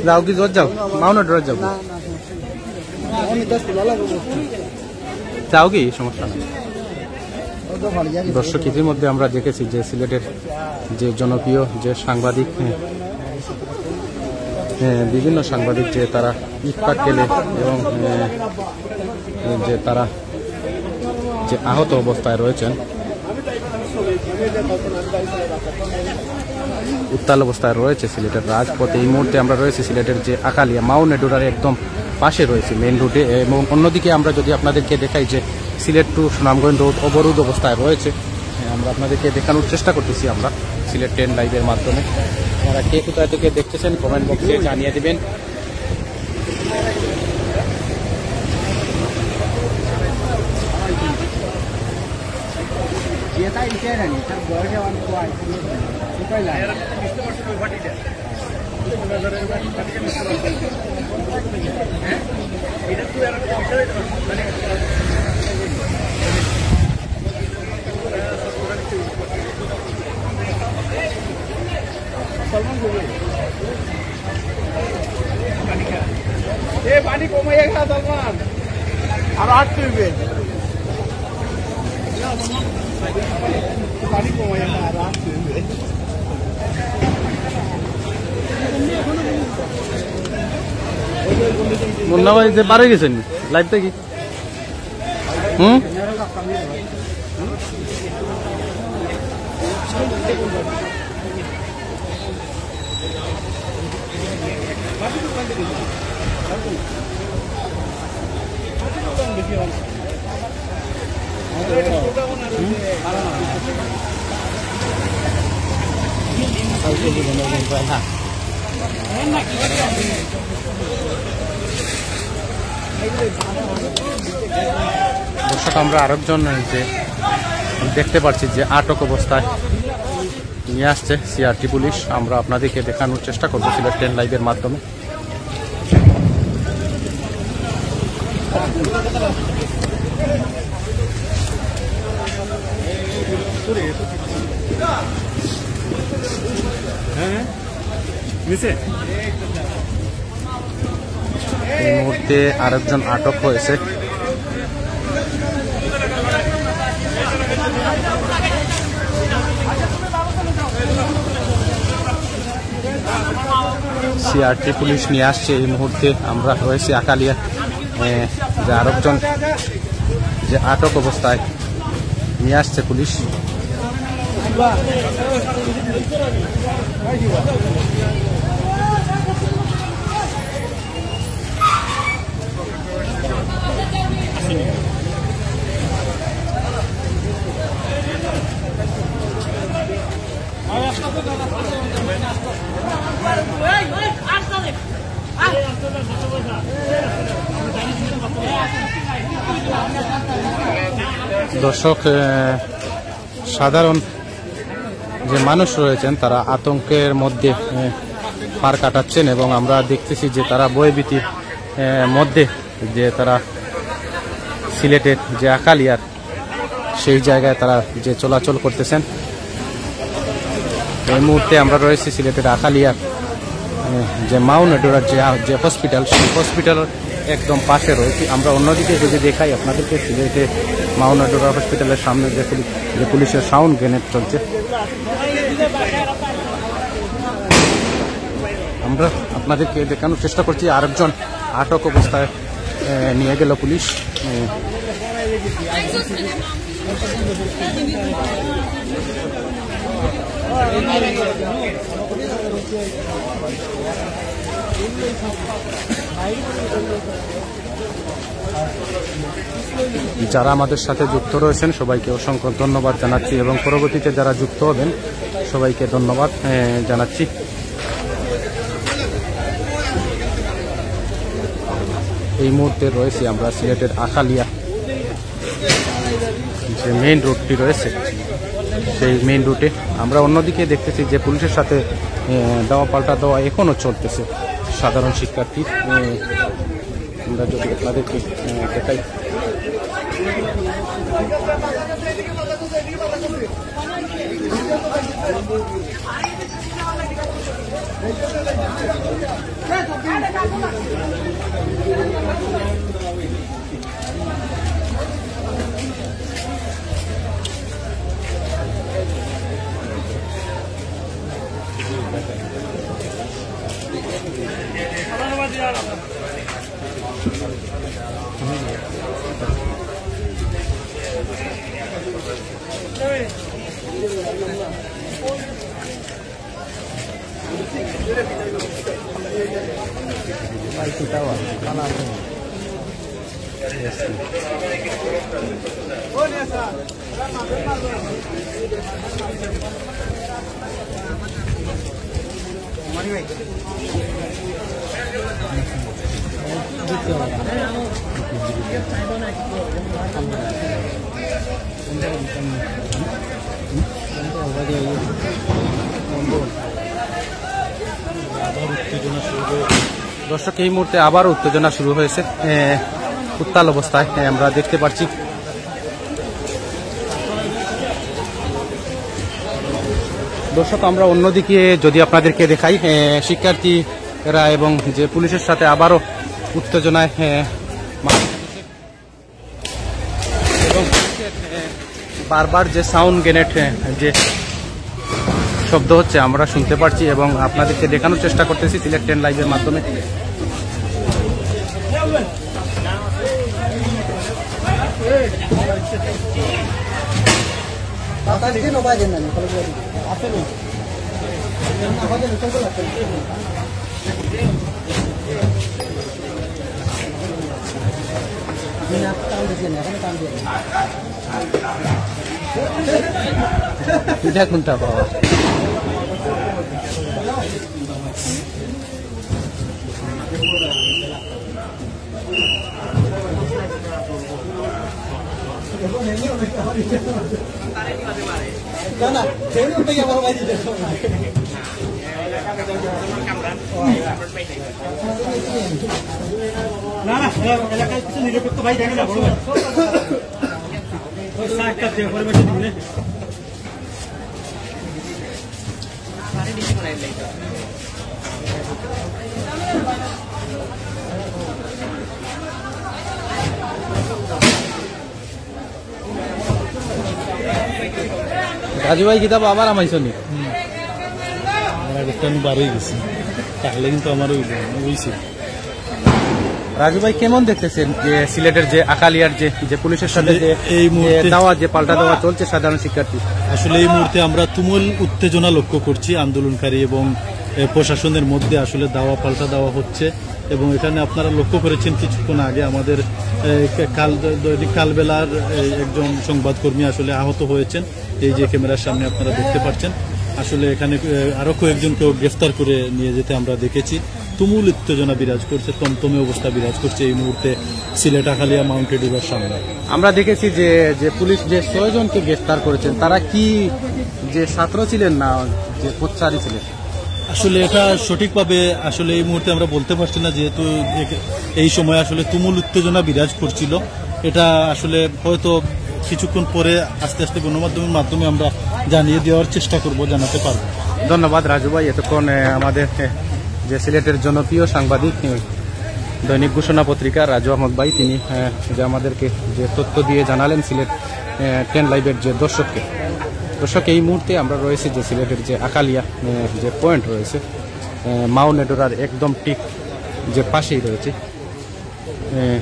[SPEAKER 1] যাও কি জোর যাও মাউন্ট ড্রোর যাও যাও কি সমস্যা নেই। দর্শক ইতিমধ্যে আমরা দেখেছি যে সিলেটের যে জনপ্রিয় যে সাংবাদিক, বিভিন্ন সাংবাদিক যে তারা ইটপাট খেলে এবং যে তারা যে আহত অবস্থায় রয়েছেন, উত্তাল অবস্থায় রয়েছে সিলেটের রাজপথে। এই মুহূর্তে আমরা রয়েছে সিলেটের যে আকালিয়া মাউন্ট নেডুরার একদম পাশে রয়েছে মেইন রোডে, এবং অন্যদিকে আমরা যদি আপনাদেরকে দেখাই যে সিলেট টু সুনামগঞ্জ রোড অবরোধ অবস্থায় রয়েছে। আমরা আপনাদেরকে দেখানোর চেষ্টা করতেছি আমরা সিলেট 10 লাইভের মাধ্যমে। আপনারা কে কোথায় থেকে দেখতেছেন কমেন্ট বক্সে জানিয়ে দেবেন।
[SPEAKER 2] পানি কমাইয়া খা সলমান, আর আট করবে পানি কমাইয়া খা, আর আট করবে।
[SPEAKER 1] মুন্না ভাই যে বাড়ি গেছেন লাইভ থেকে দর্শক আমরা আরেকজন যে দেখতে পাচ্ছি যে আটক অবস্থায় নিয়ে আসছে সিআরটি পুলিশ, আমরা আপনাদেরকে দেখানোর চেষ্টা করবো সিলেট 10 লাইভের মাধ্যমে। এই মুহূর্তে আরেকজন আটক হয়েছে। সিআরটি পুলিশ নিয়ে আসছে এই মুহূর্তে। আমরা রয়েছি আকালিয়া, যে আরেকজন যে আটক অবস্থায় নিয়ে আসছে পুলিশ। দর্শক, সাধারণ যে মানুষ রয়েছেন তারা আতঙ্কের মধ্যে পার কাটাচ্ছেন এবং আমরা দেখতেছি যে তারা ভয়ভীতির মধ্যে যে তারা সিলেটের যে আকালিয়ার সেই জায়গায় তারা যে চলাচল করতেছেন। এই মুহূর্তে আমরা রয়েছি সিলেটের আকালিয়ার যে মাউন্ট এডোরার যে হসপিটাল, সেই হসপিটালের একদম পাশে রয়েছি। আমরা অন্যদিকে যদি দেখাই আপনাদেরকে, সিলেটে মাউন্ট এডোরা হসপিটালের সামনে যে পুলিশের সাউন্ড গ্রেনেড চলছে, আমরা আপনাদেরকে দেখানোর চেষ্টা করছি। আরেকজন আটক অবস্থায় নিয়ে গেল পুলিশ। যারা আমাদের সাথে যুক্ত রয়েছেন সবাইকে অসংখ্য ধন্যবাদ জানাচ্ছি এবং পরবর্তীতে যারা যুক্ত হবেন সবাইকে ধন্যবাদ জানাচ্ছি। এই মুহূর্তে রয়েছি আমরা সিলেটের আকালিয়া যে মেইন রোডটি রয়েছে, সেই মেইন রুটে। আমরা অন্যদিকে দেখতেছি যে পুলিশের সাথে দেওয়া পাল্টা দেওয়া এখনো চলতেছে সাধারণ শিক্ষার্থী। আমরা যদি আপনাদেরকে দেখাই, দর্শক এই মুহূর্তে আবার উত্তেজনা শুরু হয়েছে, উত্তাল অবস্থায় আমরা দেখতে পাচ্ছি। দর্শক আমরা অন্যদিকে যদি আপনাদেরকে দেখাই, শিক্ষার্থীরা এবং যে পুলিশের সাথে আবারও উত্তেজনায় এবং বারবার যে সাউন্ড গ্রেনেড যে শব্দ হচ্ছে আমরা শুনতে পাচ্ছি এবং আপনাদেরকে দেখানোর চেষ্টা করতেছি সিলেট 10 লাইভের মাধ্যমে। এটা কোনটা বাবা?
[SPEAKER 3] না না এলাকায় কিছু নিরপেক্ষ ভাই দেখে না বড় ভাই
[SPEAKER 1] রাজু ভাই কিতাব আবার আমাইছো নি?
[SPEAKER 2] বারোই গেছি তাহলে কিন্তু আমার ওইছি।
[SPEAKER 1] রাজু ভাই কেমন দেখতেছেন যে সিলেটের যে আকালিয়ার যে পুলিশের সাথে যে
[SPEAKER 2] এই মুহূর্তে
[SPEAKER 1] দাওয়া যে পাল্টা দেওয়া চলছে সাধারণ শিক্ষার্থী?
[SPEAKER 2] আসলে এই মুহূর্তে আমরা তুমুল উত্তেজনা লক্ষ্য করছি আন্দোলনকারী এবং প্রশাসনের মধ্যে আসলে দাওয়া পাল্টা দেওয়া হচ্ছে এবং এখানে আপনারা লক্ষ্য করেছেন কিছুক্ষণ আগে আমাদের কালবেলার একজন সংবাদকর্মী আসলে আহত হয়েছেন। এই যে ক্যামেরার সামনে আপনারা দেখতে পাচ্ছেন আসলে এখানে আরো কয়েকজনকেও গ্রেফতার করে নিয়ে যেতে আমরা দেখেছি। তুমুল উত্তেজনা বিরাজ করছে, তমতমে অবস্থা বিরাজ করছে এই মুহূর্তে সিলেট আখালিয়া মাউন্টেড রিভার সামনে।
[SPEAKER 1] আমরা দেখেছি যে পুলিশ যে 6 জনকে গ্রেফতার করেছেন তারা কি যে ছাত্র ছিলেন না যে পথচারী ছিলেন?
[SPEAKER 2] আসলে এটা সঠিকভাবে আসলে এই মুহূর্তে আমরা বলতে পারছি না, যেহেতু এই সময় আসলে তুমুল উত্তেজনা বিরাজ করছিল। এটা আসলে হয়তো কিছুক্ষণ পরে আস্তে আস্তে গণমাধ্যমের মাধ্যমে আমরা জানিয়ে দেওয়ার চেষ্টা করব, জানাতে পারবো।
[SPEAKER 1] ধন্যবাদ রাজু ভাই, এতক্ষণ আমাদের যে সিলেটের জনপ্রিয় সাংবাদিক দৈনিক ঘোষণা পত্রিকা রাজু আহমদ ভাই তিনি যে আমাদেরকে যে তথ্য দিয়ে জানালেন সিলেট 10 লাইভের যে দর্শক এই মুহূর্তে আমরা রয়েছে যে সিলেটের যে আকালিয়া যে পয়েন্ট রয়েছে মাউন্ট এডোরার একদম ঠিক যে পাশেই রয়েছে,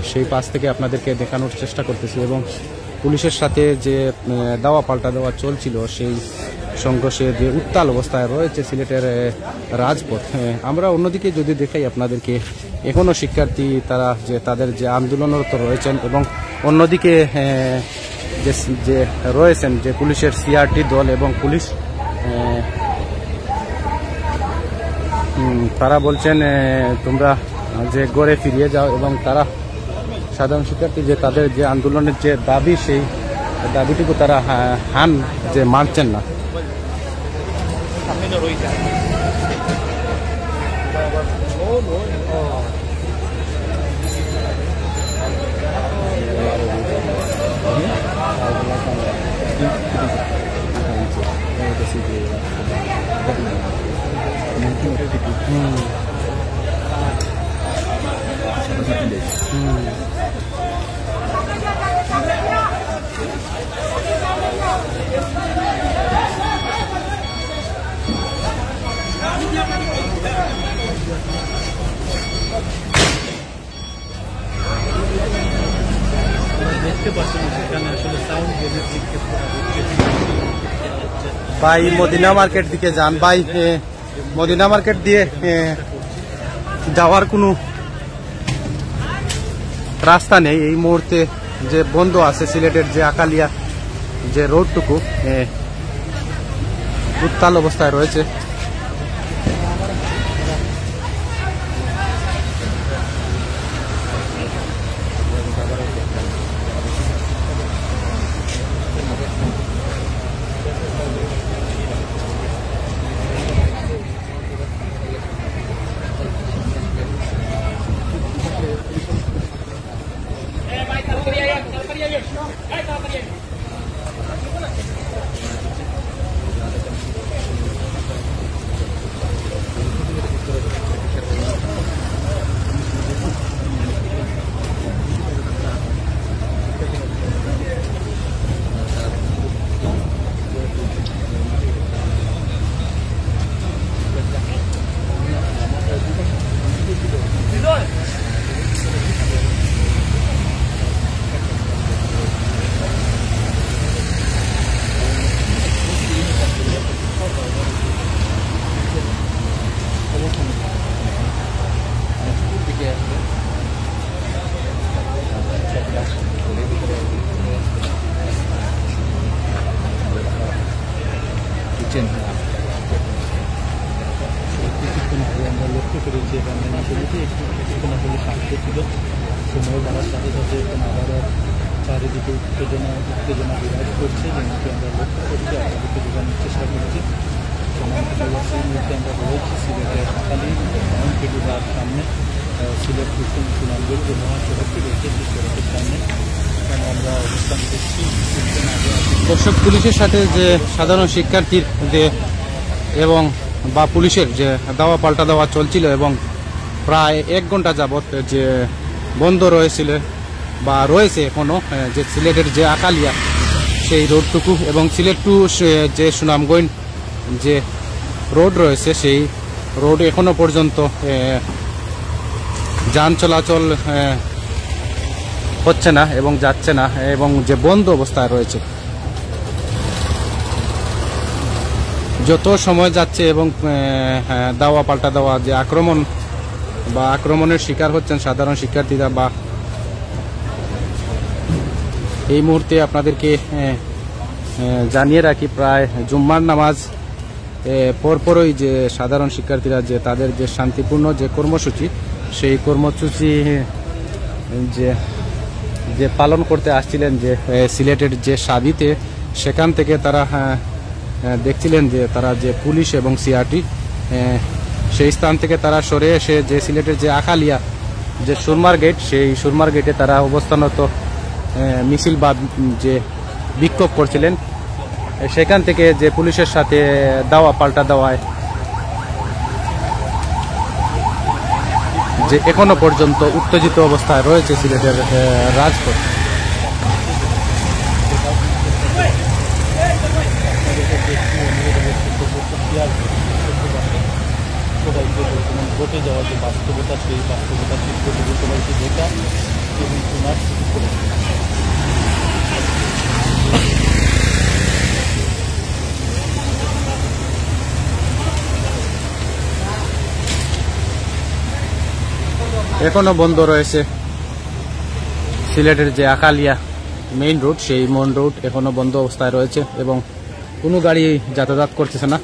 [SPEAKER 1] সেই পাশ থেকে আপনাদেরকে দেখানোর চেষ্টা করতেছি এবং পুলিশের সাথে যে দাওয়া পাল্টা দেওয়া চলছিল সেই সংঘর্ষে যে উত্তাল অবস্থায় রয়েছে সিলেটের রাজপথ। আমরা অন্যদিকে যদি দেখাই আপনাদেরকে এখনও শিক্ষার্থী তারা যে তাদের যে আন্দোলনরত রয়েছেন এবং অন্যদিকে যে রয়েছেন যে পুলিশের সিআরটি দল এবং পুলিশ তারা বলছেন তোমরা যে গড়ে ফিরিয়ে যাও এবং তারা সাধারণ শিক্ষার্থী যে তাদের যে আন্দোলনের যে দাবি সেই দাবিটুকু তারা যে মানছেন না। ভাই মদিনা মার্কেট দিকে যান ভাই, মদিনা মার্কেট দিয়ে যাওয়ার কোনো রাস্তা নেই এই মুহূর্তে, যে বন্ধ আছে সিলেটের যে আকালিয়া যে রোডটুকু উত্তাল অবস্থায় রয়েছে।
[SPEAKER 5] করছেন?
[SPEAKER 2] কিছুক্ষণ আগে আমরা লক্ষ্য করেছি এখানে আসলে কিছুক্ষণ আসলে শান্ত ছিল, সময় বাড়ার সাথে সাথে এখানে আবারও চারিদিকে উত্তেজনা বিরাজ করছে, যেমনটি আমরা লক্ষ্য করছি, আপনাদেরকে বোঝানোর চেষ্টা করছি। এই মুহূর্তে আমরা রয়েছি সিলেটের আকালি মহানকেটুরার সামনে, সিলেট পশ্চিম সুনামগঞ্জ যে মহাসড়কটি রয়েছে সেই সড়কের সামনে এখানে আমরা অবস্থান করছি। কিছুক্ষণ আগে
[SPEAKER 1] দর্শক, পুলিশের সাথে যে সাধারণ শিক্ষার্থীর যে এবং বা পুলিশের যে দাওয়া পাল্টা দেওয়া চলছিল এবং প্রায় 1 ঘন্টা যাবৎ যে বন্ধ রয়েছিল বা রয়েছে এখনো, যে সিলেটের যে আকালিয়া সেই রোডটুকু এবং সিলেট টু যে সুনামগঞ্জ যে রোড রয়েছে সেই রোড এখনো পর্যন্ত যান চলাচল হচ্ছে না এবং যাচ্ছে না এবং যে বন্ধ অবস্থায় রয়েছে। যত সময় যাচ্ছে এবং দাওয়া পাল্টা দেওয়া যে আক্রমণ বা আক্রমণের শিকার হচ্ছেন সাধারণ শিক্ষার্থীরা, বা এই মুহূর্তে আপনাদেরকে জানিয়ে রাখি প্রায় জুম্মার নামাজ পরপরই যে সাধারণ শিক্ষার্থীরা যে তাদের যে শান্তিপূর্ণ যে কর্মসূচি সেই কর্মসূচি যে পালন করতে আসছিলেন যে সিলেটের যে সাবিতে, সেখান থেকে তারা দেখছিলেন যে তারা যে পুলিশ এবং সিআরটি সেই স্থান থেকে তারা সরে এসে যে সিলেটের যে আকালিয়া যে সুরমার গেট, সেই সুরমার গেটে তারা অবস্থানরত মিছিল বা যে বিক্ষোভ করছিলেন। সেখান থেকে যে পুলিশের সাথে দাওয়া পাল্টা দেওয়ায় যে এখনো পর্যন্ত উত্তেজিত অবস্থায় রয়েছে সিলেটের রাজপথ।
[SPEAKER 2] সবাইকে বর্তমান ঘটে যাওয়া যে বাস্তবতা, সেই বাস্তবতা চিত্রগুলো সবাইকে দেখা এবং শোনার সুযোগ করে।
[SPEAKER 1] এখনো বন্ধ রয়েছে সিলেটের যে আকালিয়া মেইন রোড, সেই মেইন রোড এখনো বন্ধ অবস্থায় রয়েছে এবং কোনো গাড়ি যাতায়াত করতেছে না।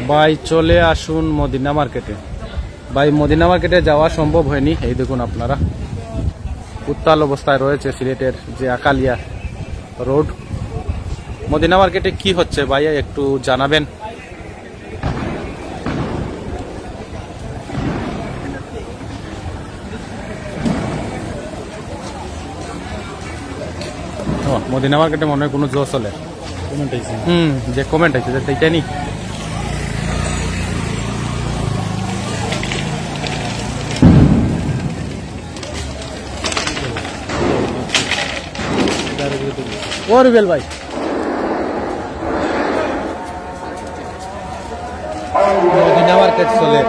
[SPEAKER 1] ভাই চলে আসুন মদিনা মার্কেটে। ভাই মদিনা মার্কেটে যাওয়া সম্ভব হয়নি। এই দেখুন আপনারা উত্তাল অবস্থায় রয়েছে সিলেটের যে আকালিয়া রোড। মদিনা মার্কেটে কি হচ্ছে ভাইয়া একটু জানাবেন। মদিনা মার্কেটে মনে হয় কোনো জোর চলে, যে কমেন্ট আছে সেইটা নি। ও রুবেল ভাই, মদিনা মার্কেট চলে।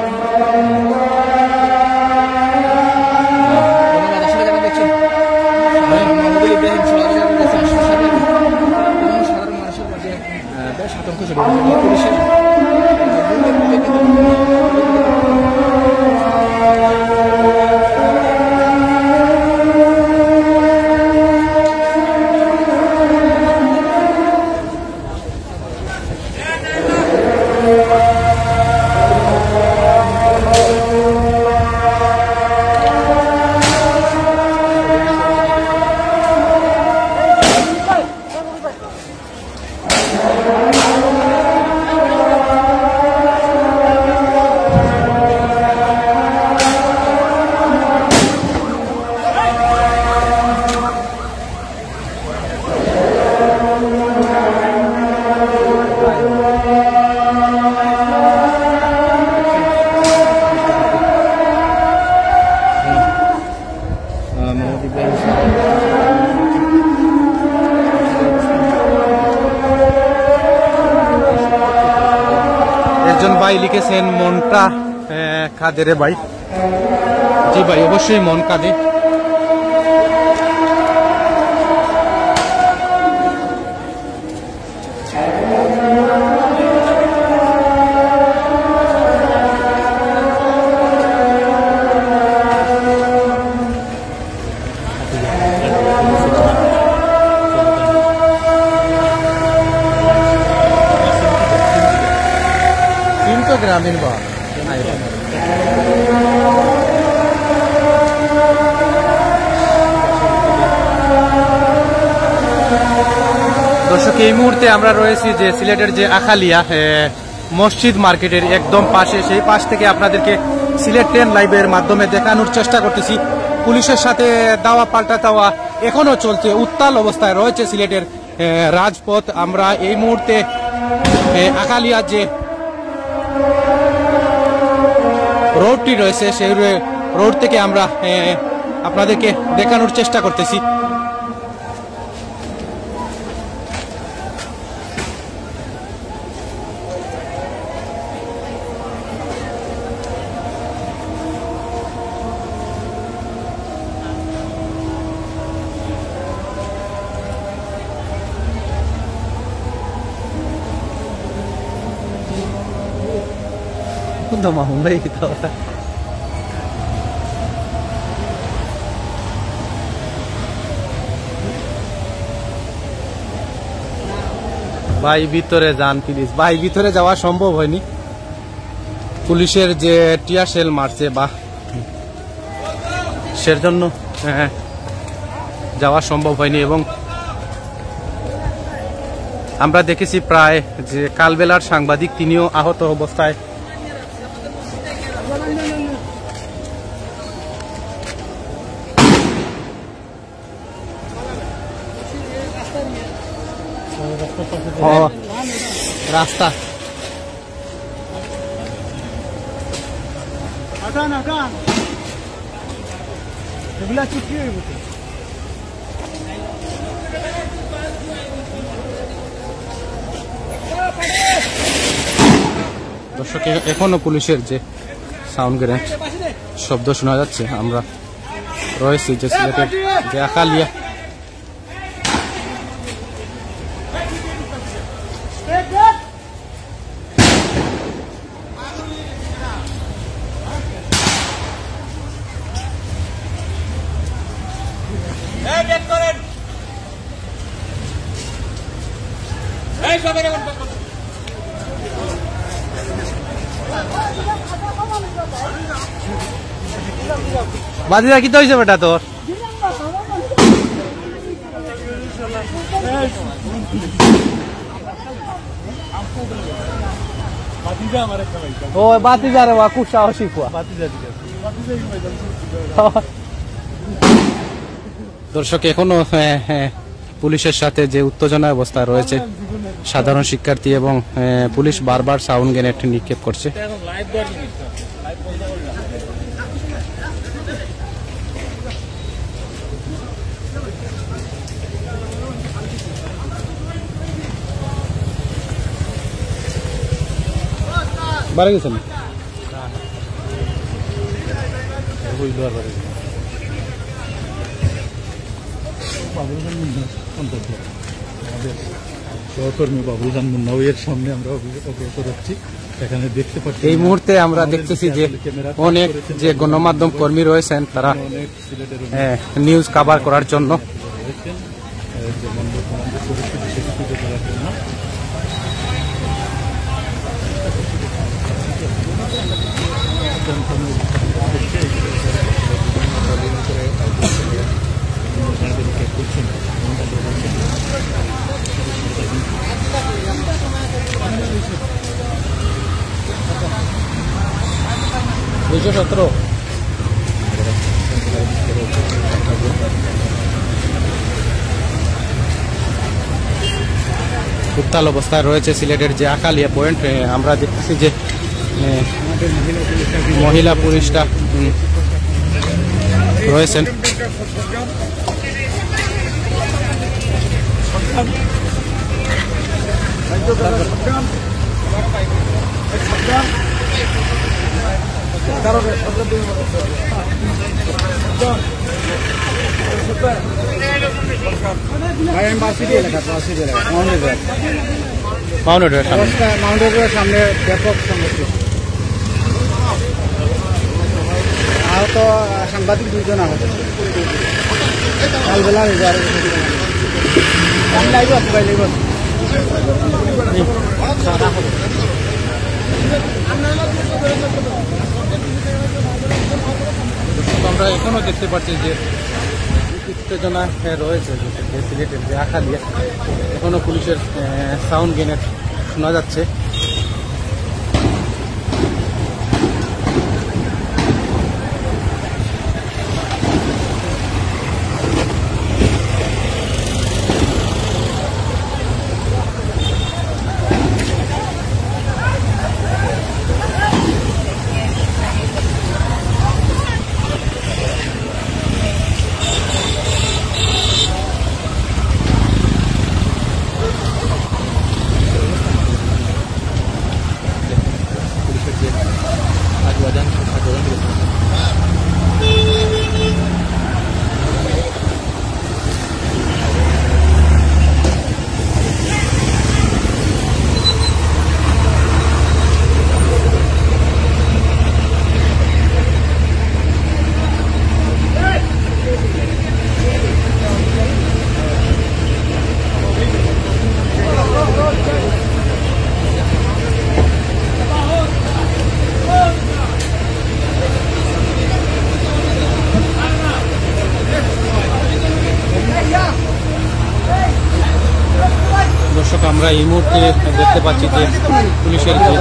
[SPEAKER 1] একজন ভাই লিখেছেন মনটা কাঁদে রে ভাই। জি ভাই, অবশ্যই মন কাঁদে। তো গ্রামীণ বা দর্শক, এই মুহূর্তে আমরা রয়েছি যে সিলেটের যে আখালিয়া মসজিদ মার্কেটের একদম পাশে, সেই পাশ থেকে আপনাদেরকে সিলেট 10 লাইভের মাধ্যমে দেখানোর চেষ্টা করতেছি। পুলিশের সাথে দাওয়া পাল্টা দাওয়া এখনো চলছে, উত্তাল অবস্থায় রয়েছে সিলেটের রাজপথ। আমরা এই মুহূর্তে আখালিয়া যে রোডটি রয়েছে সেই রোড থেকে আমরা আপনাদেরকে দেখানোর চেষ্টা করতেছি। mahumay ito. ভাই ভিতরে যান প্লিজ, ভাই ভিতরে যাওয়া সম্ভব হয়নি, পুলিশের যে টিয়ার শেল মারছে বা সেজন্য যাওয়া সম্ভব হয়নি। এবং আমরা দেখেছি প্রায় যে কালবেলার সাংবাদিক তিনিও আহত অবস্থায় রাস্তা দর্শক, এখনো পুলিশের যে সাউন্ড গ্রেনেড শব্দ শোনা যাচ্ছে। আমরা রয়েছি যে সিলেটের যে আখালিয়া বাদিদা কি তো হয়েছে বেটা তোর? ও বাতিজা রে, খুব সাহসী কুয়া। দর্শক, এখনো পুলিশের সাথে যে উত্তেজনা অবস্থা রয়েছে, সাধারণ শিক্ষার্থী এবং পুলিশ বারবার সাউন্ড গ্রেনেড নিক্ষেপ করছে। বাড়ি গেছেন
[SPEAKER 2] সহকর্মী বাবুজান মুন্নাও এর সামনে আমরা অগ্রসর হচ্ছি। এখানে দেখতে পাচ্ছি
[SPEAKER 1] এই মুহূর্তে আমরা দেখতেছি যে অনেক যে গণমাধ্যম কর্মী রয়েছেন তারা নিউজ কভার করার জন্য উত্তাল অবস্থায় রয়েছে সিলেটের যে আখালিয়া পয়েন্ট। আমরা দেখতেছি যে মহিলা পুলিশটা রয়েছেন।
[SPEAKER 3] মাউন্টেনের সামনে ব্যাপক সমস্যা, আহত সাংবাদিক 2 জন আহত। কালবেলা লাইভ আছে।
[SPEAKER 1] আমরা এখনো দেখতে পাচ্ছি যে উত্তেজনা রয়েছে যে সিলেটের যে আখালিয়া, এখনো পুলিশের সাউন্ড গ্রেনেড শোনা যাচ্ছে। দর্শক, আমরা এই মুহূর্তে দেখতে পাচ্ছি যে পুলিশের যে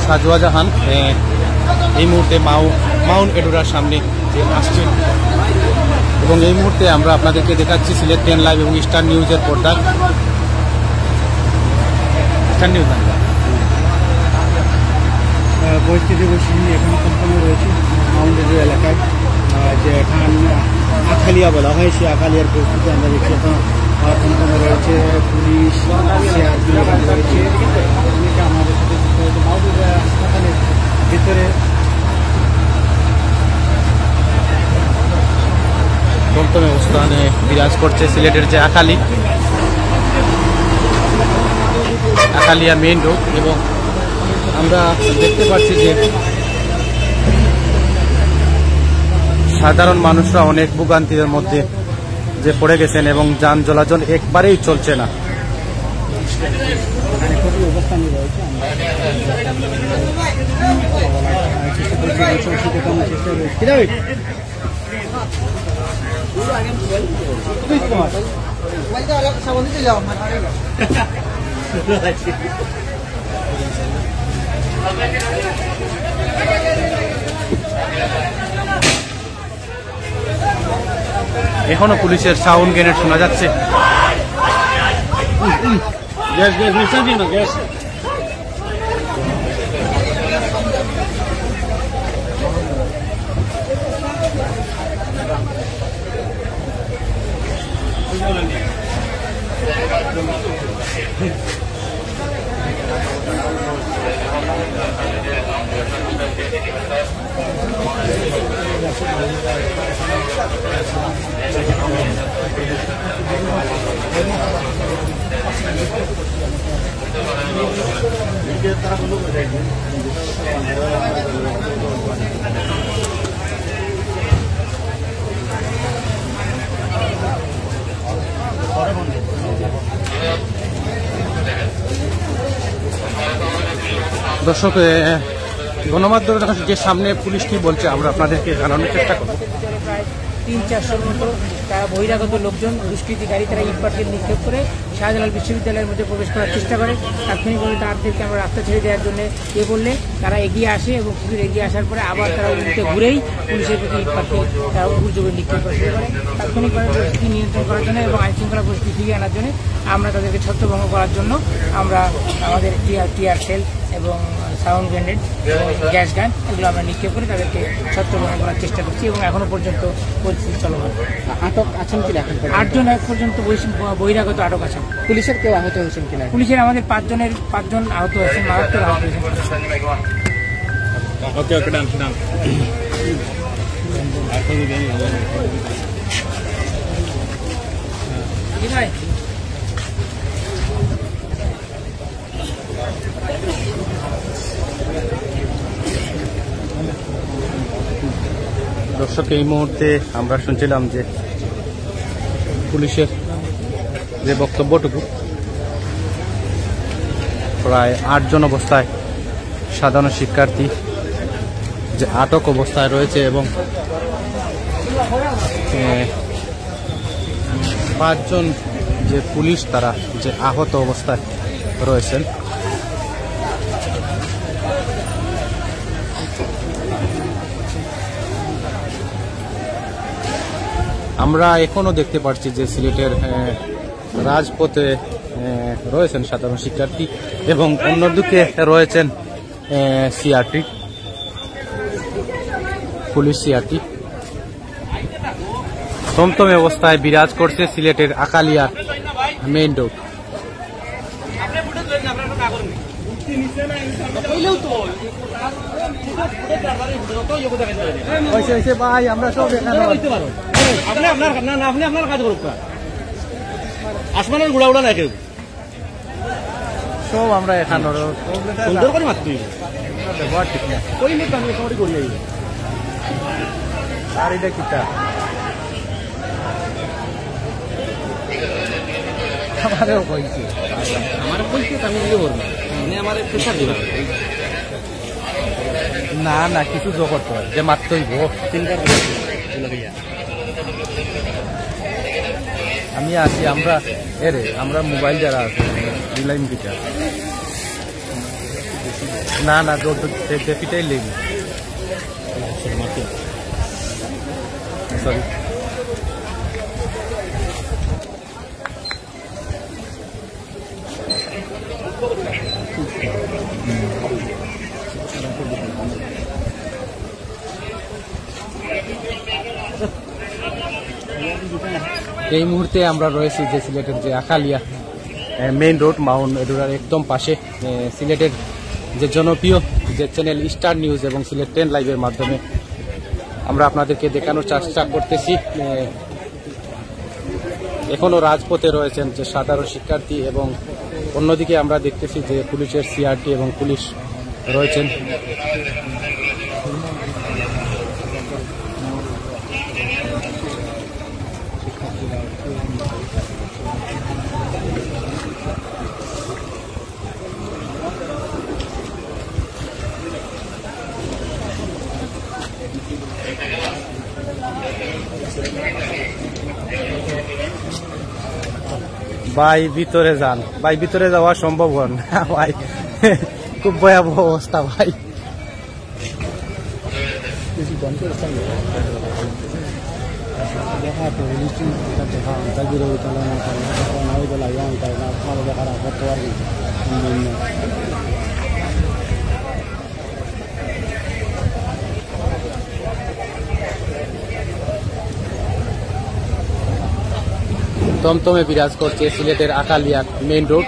[SPEAKER 1] সাজওয়া জাহান এই মুহূর্তে মাউন্ট এডুরার সামনে যে আসছেন, এবং এই মুহূর্তে আমরা আপনাদেরকে দেখাচ্ছি সিলেট 10 লাইভ এবং স্টার নিউজের পর্দা। স্টার নিউজ
[SPEAKER 3] পরিস্থিতি এখানে সম্পন্ন রয়েছে মাউন্ট এডুরা এলাকায়, যে এখানে আখালিয়া বলা হয়, সেই আখালিয়ার পরিস্থিতি আমরা দেখছি এখন সম্পন্ন রয়েছে। পুলিশ সিআরপি রয়েছে, অনেকে আমাদের সাথে যুক্ত হয়েছে। মাউন্ট এডুরা হাসপাতালের ভিতরে
[SPEAKER 1] গন্তব্য অবস্থানে বিরাজ করছে সিলেটের যে আখালিয়া মেইন রোড, এবং আমরা দেখতে পাচ্ছি যে সাধারণ মানুষরা অনেক ভোগান্তির মধ্যে যে পড়ে গেছেন এবং যান চলাচল একবারেই চলছে না।
[SPEAKER 3] খুবই অবস্থানে রয়েছে,
[SPEAKER 1] এখনো পুলিশের সাউন্ড গ্রেনেড শোনা যাচ্ছে। দর্শক, গণমাধ্যমের যে সামনে পুলিশ কি বলছে আমরা আপনাদেরকে জানানোর চেষ্টা করব।
[SPEAKER 4] 300-400 মতো তারা বহিরাগত লোকজন দুষ্কৃতিকারী, তারা ইটপাটকেল নিক্ষেপ করে শাহজালাল বিশ্ববিদ্যালয়ের মধ্যে প্রবেশ করার চেষ্টা করে। তাৎক্ষণিকভাবে তাদেরকে আমরা রাস্তা ছেড়ে দেওয়ার জন্য বললে তারা এগিয়ে আসে, এবং কিছুদূর এগিয়ে আসার পরে আবার তারা উল্টে ঘুরেই পুলিশের প্রতি ইটপাটকেল তারা দুর্যোগে নিক্ষেপ করা শুরু করে। তাৎক্ষণিকভাবে পরিস্থিতি নিয়ন্ত্রণ করার জন্য এবং আইনশৃঙ্খলা পরিস্থিতি ফিরিয়ে আনার জন্য আমরা তাদেরকে ছত্রভঙ্গ করার জন্য আমরা আমাদের টিয়ার সেল এবং সাউন্ড গ্রেনেড এবং গ্যাস গান এগুলো আমরা নিক্ষেপ করে তাদেরকে ছত্রভঙ্গ করার চেষ্টা করছি, এবং এখনো পর্যন্ত পরিস্থিতি চলমান।
[SPEAKER 3] আটক আছেন কিনা?
[SPEAKER 4] 8 জন এক পর্যন্ত বহিরাগত আটক আছেন।
[SPEAKER 3] পুলিশের কেউ আহত হয়েছেন কিনা?
[SPEAKER 4] পুলিশের আমাদের 5 জন আহত হয়েছেন, মারাত্মক আহত হয়েছেন।
[SPEAKER 1] দর্শক, এই মুহূর্তে আমরা শুনছিলাম যে পুলিশের যে বক্তব্যটুকু, প্রায় 8 জন অবস্থায় সাধারণ শিক্ষার্থী যে আটক অবস্থায় রয়েছে, এবং পাঁচজন যে পুলিশ তারা যে আহত অবস্থায় রয়েছেন। আমরা এখনো দেখতে পাচ্ছি যে সিলেটের রাজপথে রয়েছেন সাধারণ শিক্ষার্থী এবং অন্যদিকে রয়েছেন সিআরটি, পুলিশ সিআরটি। থমথমে অবস্থায় বিরাজ করছে সিলেটের আকালিয়া মেইন রোড। ভাই আমরা সব
[SPEAKER 3] আপনার কাজ করুক, আসমানের গুড়া উড়া না কেউ
[SPEAKER 1] সব আমরা এখানে
[SPEAKER 3] সুন্দর করে মারতে
[SPEAKER 1] ব্যবহার ঠিক না।
[SPEAKER 3] ওই নিয়ে আমি সবাই করি
[SPEAKER 1] আর এটা কিটা আমারও কইছে,
[SPEAKER 3] আমার কইছে আমি ইয়ে করবো মানে আমার প্রেশার দিবা
[SPEAKER 1] না না কিছু জগৎ যে মাত্রই
[SPEAKER 3] চিন্তার
[SPEAKER 1] আমি আছি। আমরা আমরা মোবাইল যারা আছে রিলাইন দিটা না না পিটাই লেগে সরি। এই মুহূর্তে আমরা রয়েছি যে সিলেটের যে আকালিয়া মেইন রোড মাউন্ট এডুরার একদম পাশে। সিলেটের যে জনপ্রিয় যে চ্যানেল স্টার নিউজ এবং সিলেট 10 লাইভের মাধ্যমে আমরা আপনাদেরকে দেখানোর চেষ্টা করতেছি। এখনো রাজপথে রয়েছেন যে সাধারণ শিক্ষার্থী এবং অন্যদিকে আমরা দেখতেছি যে পুলিশের সিআরটি এবং পুলিশ রয়েছেন। ভাই ভিতরে যান, ভাই ভিতরে যাওয়া সম্ভব না ভাই, খুব ভয়াবহ অবস্থা ভাই। দমদমে বিরাজ করছে সিলেটের আকালিয়া মেইন রোড।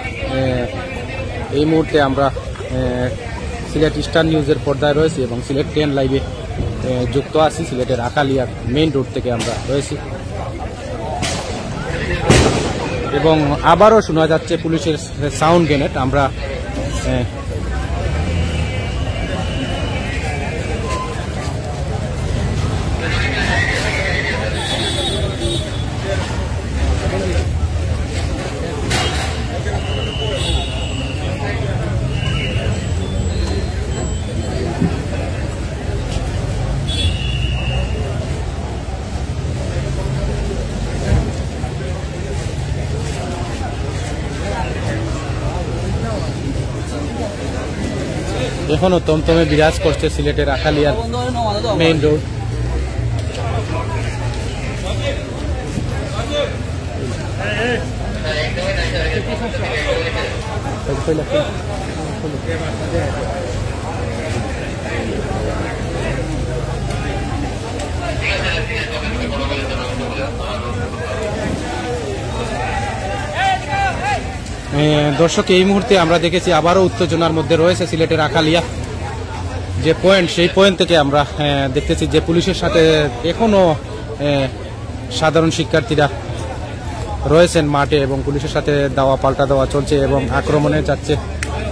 [SPEAKER 1] এই মুহূর্তে আমরা সিলেট স্টার নিউজের পর্দায় রয়েছি এবং সিলেট 10 লাইভে যুক্ত আছি। সিলেটের আকালিয়া মেইন রোড থেকে আমরা রয়েছি এবং আবারও শোনা যাচ্ছে পুলিশের সাউন্ড গ্রেনেড। আমরা এখনো তমতমে বিরাজ করছে সিলেটের আকালিয়ার মেইন রোড। দর্শক, এই মুহূর্তে আমরা দেখেছি আবারও উত্তেজনার মধ্যে রয়েছে সিলেটের আকালিয়া যে পয়েন্ট, সেই পয়েন্ট থেকে আমরা দেখতেছি যে পুলিশের সাথে এখনো সাধারণ শিক্ষার্থীরা রয়েছেন মাঠে এবং পুলিশের সাথে দাওয়া পাল্টা দেওয়া চলছে এবং আক্রমণে যাচ্ছে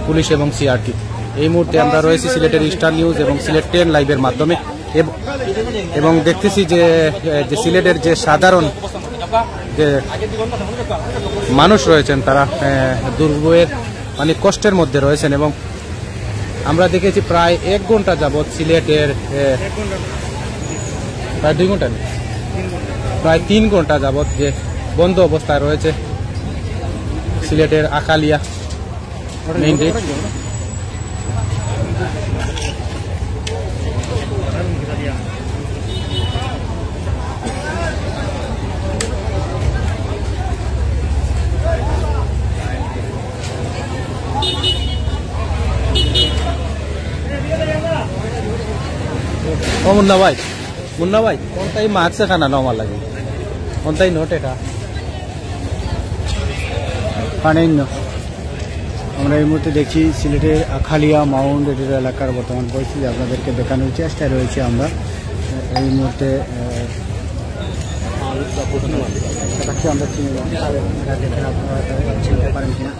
[SPEAKER 1] পুলিশ এবং সিআরটি। এই মুহূর্তে আমরা রয়েছি সিলেটের স্টার নিউজ এবং সিলেট 10 লাইভের মাধ্যমে এবং দেখতেছি যে সিলেটের যে সাধারণ যে মানুষ রয়েছেন তারা দুর্ভোগের মানে কষ্টের মধ্যে রয়েছেন এবং আমরা দেখেছি প্রায় 1 ঘন্টা যাবৎ সিলেটের প্রায় 2 ঘন্টা প্রায় 3 ঘন্টা যাবৎ যে বন্ধ অবস্থায় রয়েছে সিলেটের আকালিয়া মেইন রোড। ও মুন্না ভাই কোনটাই মাছ খানা নমার লাগে কোনটাই নোট এটা
[SPEAKER 3] পানিন্য আমরা এই মুহূর্তে দেখছি সিলেটের আখালিয়া মাউন্ট এটির এলাকার বর্তমান পরিস্থিতি আপনাদেরকে দেখানোর চেষ্টায় রয়েছে আমরা এই মুহূর্তে আমরা চিনি আপনারা চিনতে পারেন কিনা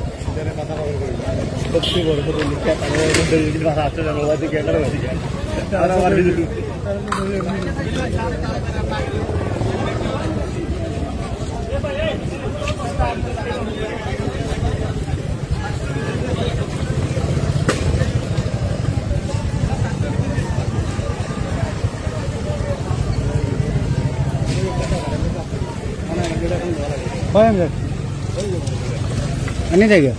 [SPEAKER 3] नहीं देगा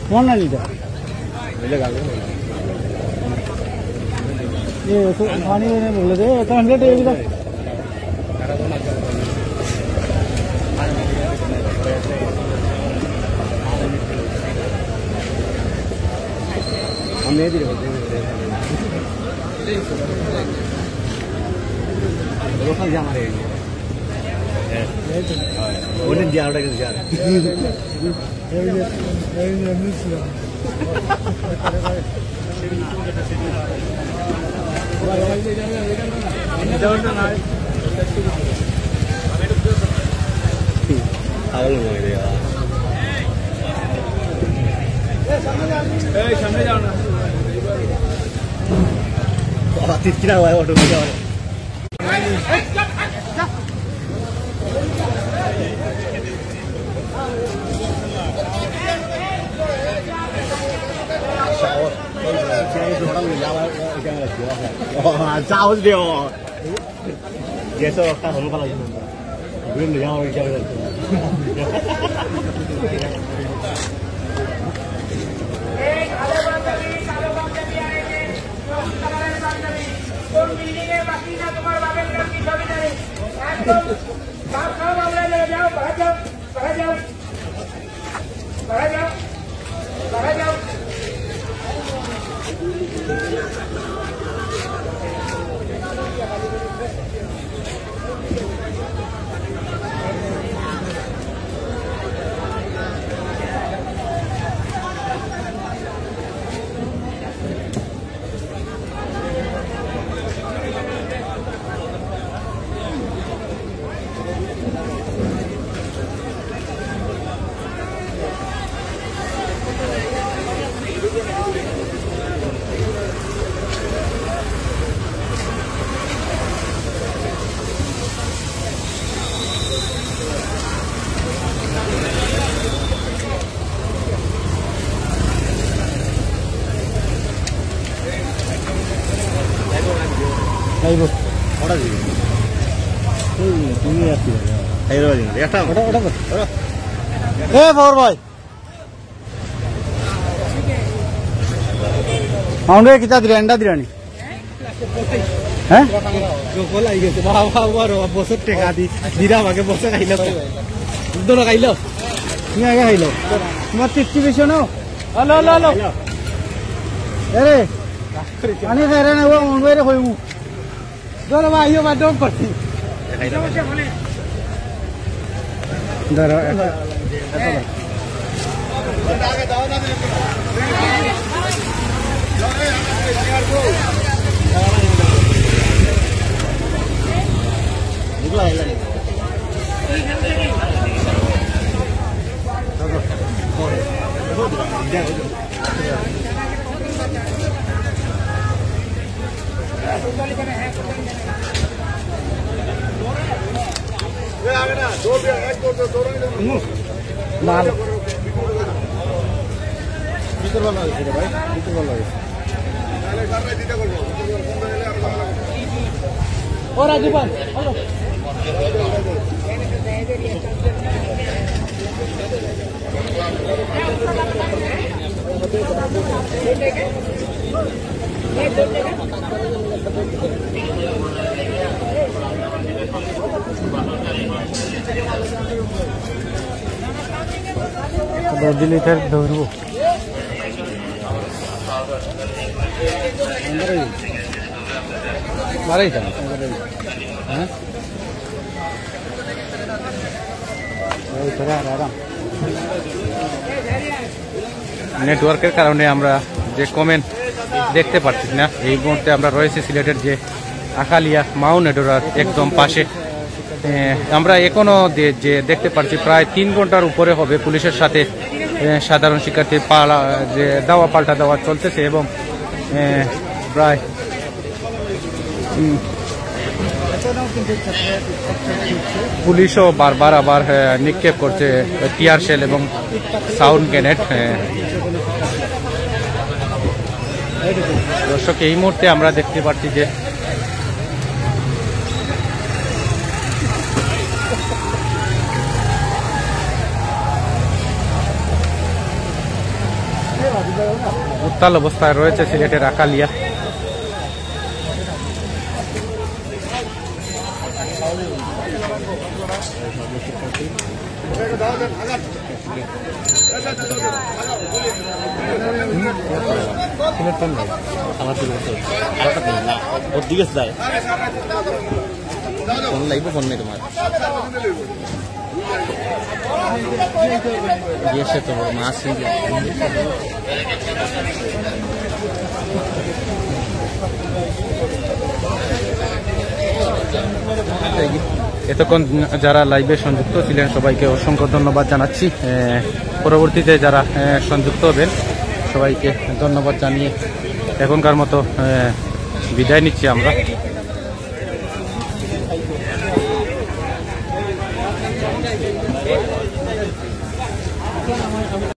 [SPEAKER 3] कौन ना लीटर ये तो पानी नहीं बोले थे तो 100 एक का हम ये भी लोकल जा हमारे उन्हें दिया उड़ा के जा सामने जाओ ना कितना हुआ है ऑटो में जाओ sao điều dễ sợ ta không có gì nguyên được nhau chơi được 아이고 어라지 তুমি আসছি আইরো বাজি একটা ওটা ওটা এ ফর ভাই মাউন্ডে কিতা দিরান্ডা দিরানি হ্যাঁ গোল আই গেছে বাবা বাবা বছর টাকা দি দিরা ভাগে বছর খাইলো দুটো খাইলো তুমি আগে খাইলো তোমার টিপটি বেশি নাও হ্যালো হ্যালো হ্যালো এরে পানি খাইরা না ও মাউন্ডে রে হইমু दोनों भाइयों में दो पट्टी और দিল্লিতে দৌড়বো
[SPEAKER 1] মারাই যান হ্যাঁ নেটওয়ার্কের কারণে আমরা যে কমেন্ট দেখতে পাচ্ছি না। এই মুহূর্তে আমরা রয়েছে সিলেটের যে আকালিয়া মাউন্ট এডোরার একদম পাশে। আমরা এখনো যে দেখতে পাচ্ছি প্রায় 3 ঘন্টার উপরে হবে পুলিশের সাথে সাধারণ শিক্ষার্থীর যে দাওয়া পাল্টা দেওয়া চলতেছে এবং প্রায় পুলিশও বারবার আবার নিক্ষেপ করছে টিয়ার শেল এবং সাউন্ড গ্রেনেড। দর্শক, এই মুহূর্তে আমরা দেখতে পাচ্ছি যে উত্তাল অবস্থায় রয়েছে সিলেটের আকালিয়া। ফোন নেই তোমার দিয়েছে তো মাছ এতক্ষণ যারা লাইভে সংযুক্ত ছিলেন সবাইকে অসংখ্য ধন্যবাদ জানাচ্ছি। পরবর্তীতে যারা সংযুক্ত হবেন সবাইকে ধন্যবাদ জানিয়ে এখনকার মতো বিদায় নিচ্ছি আমরা।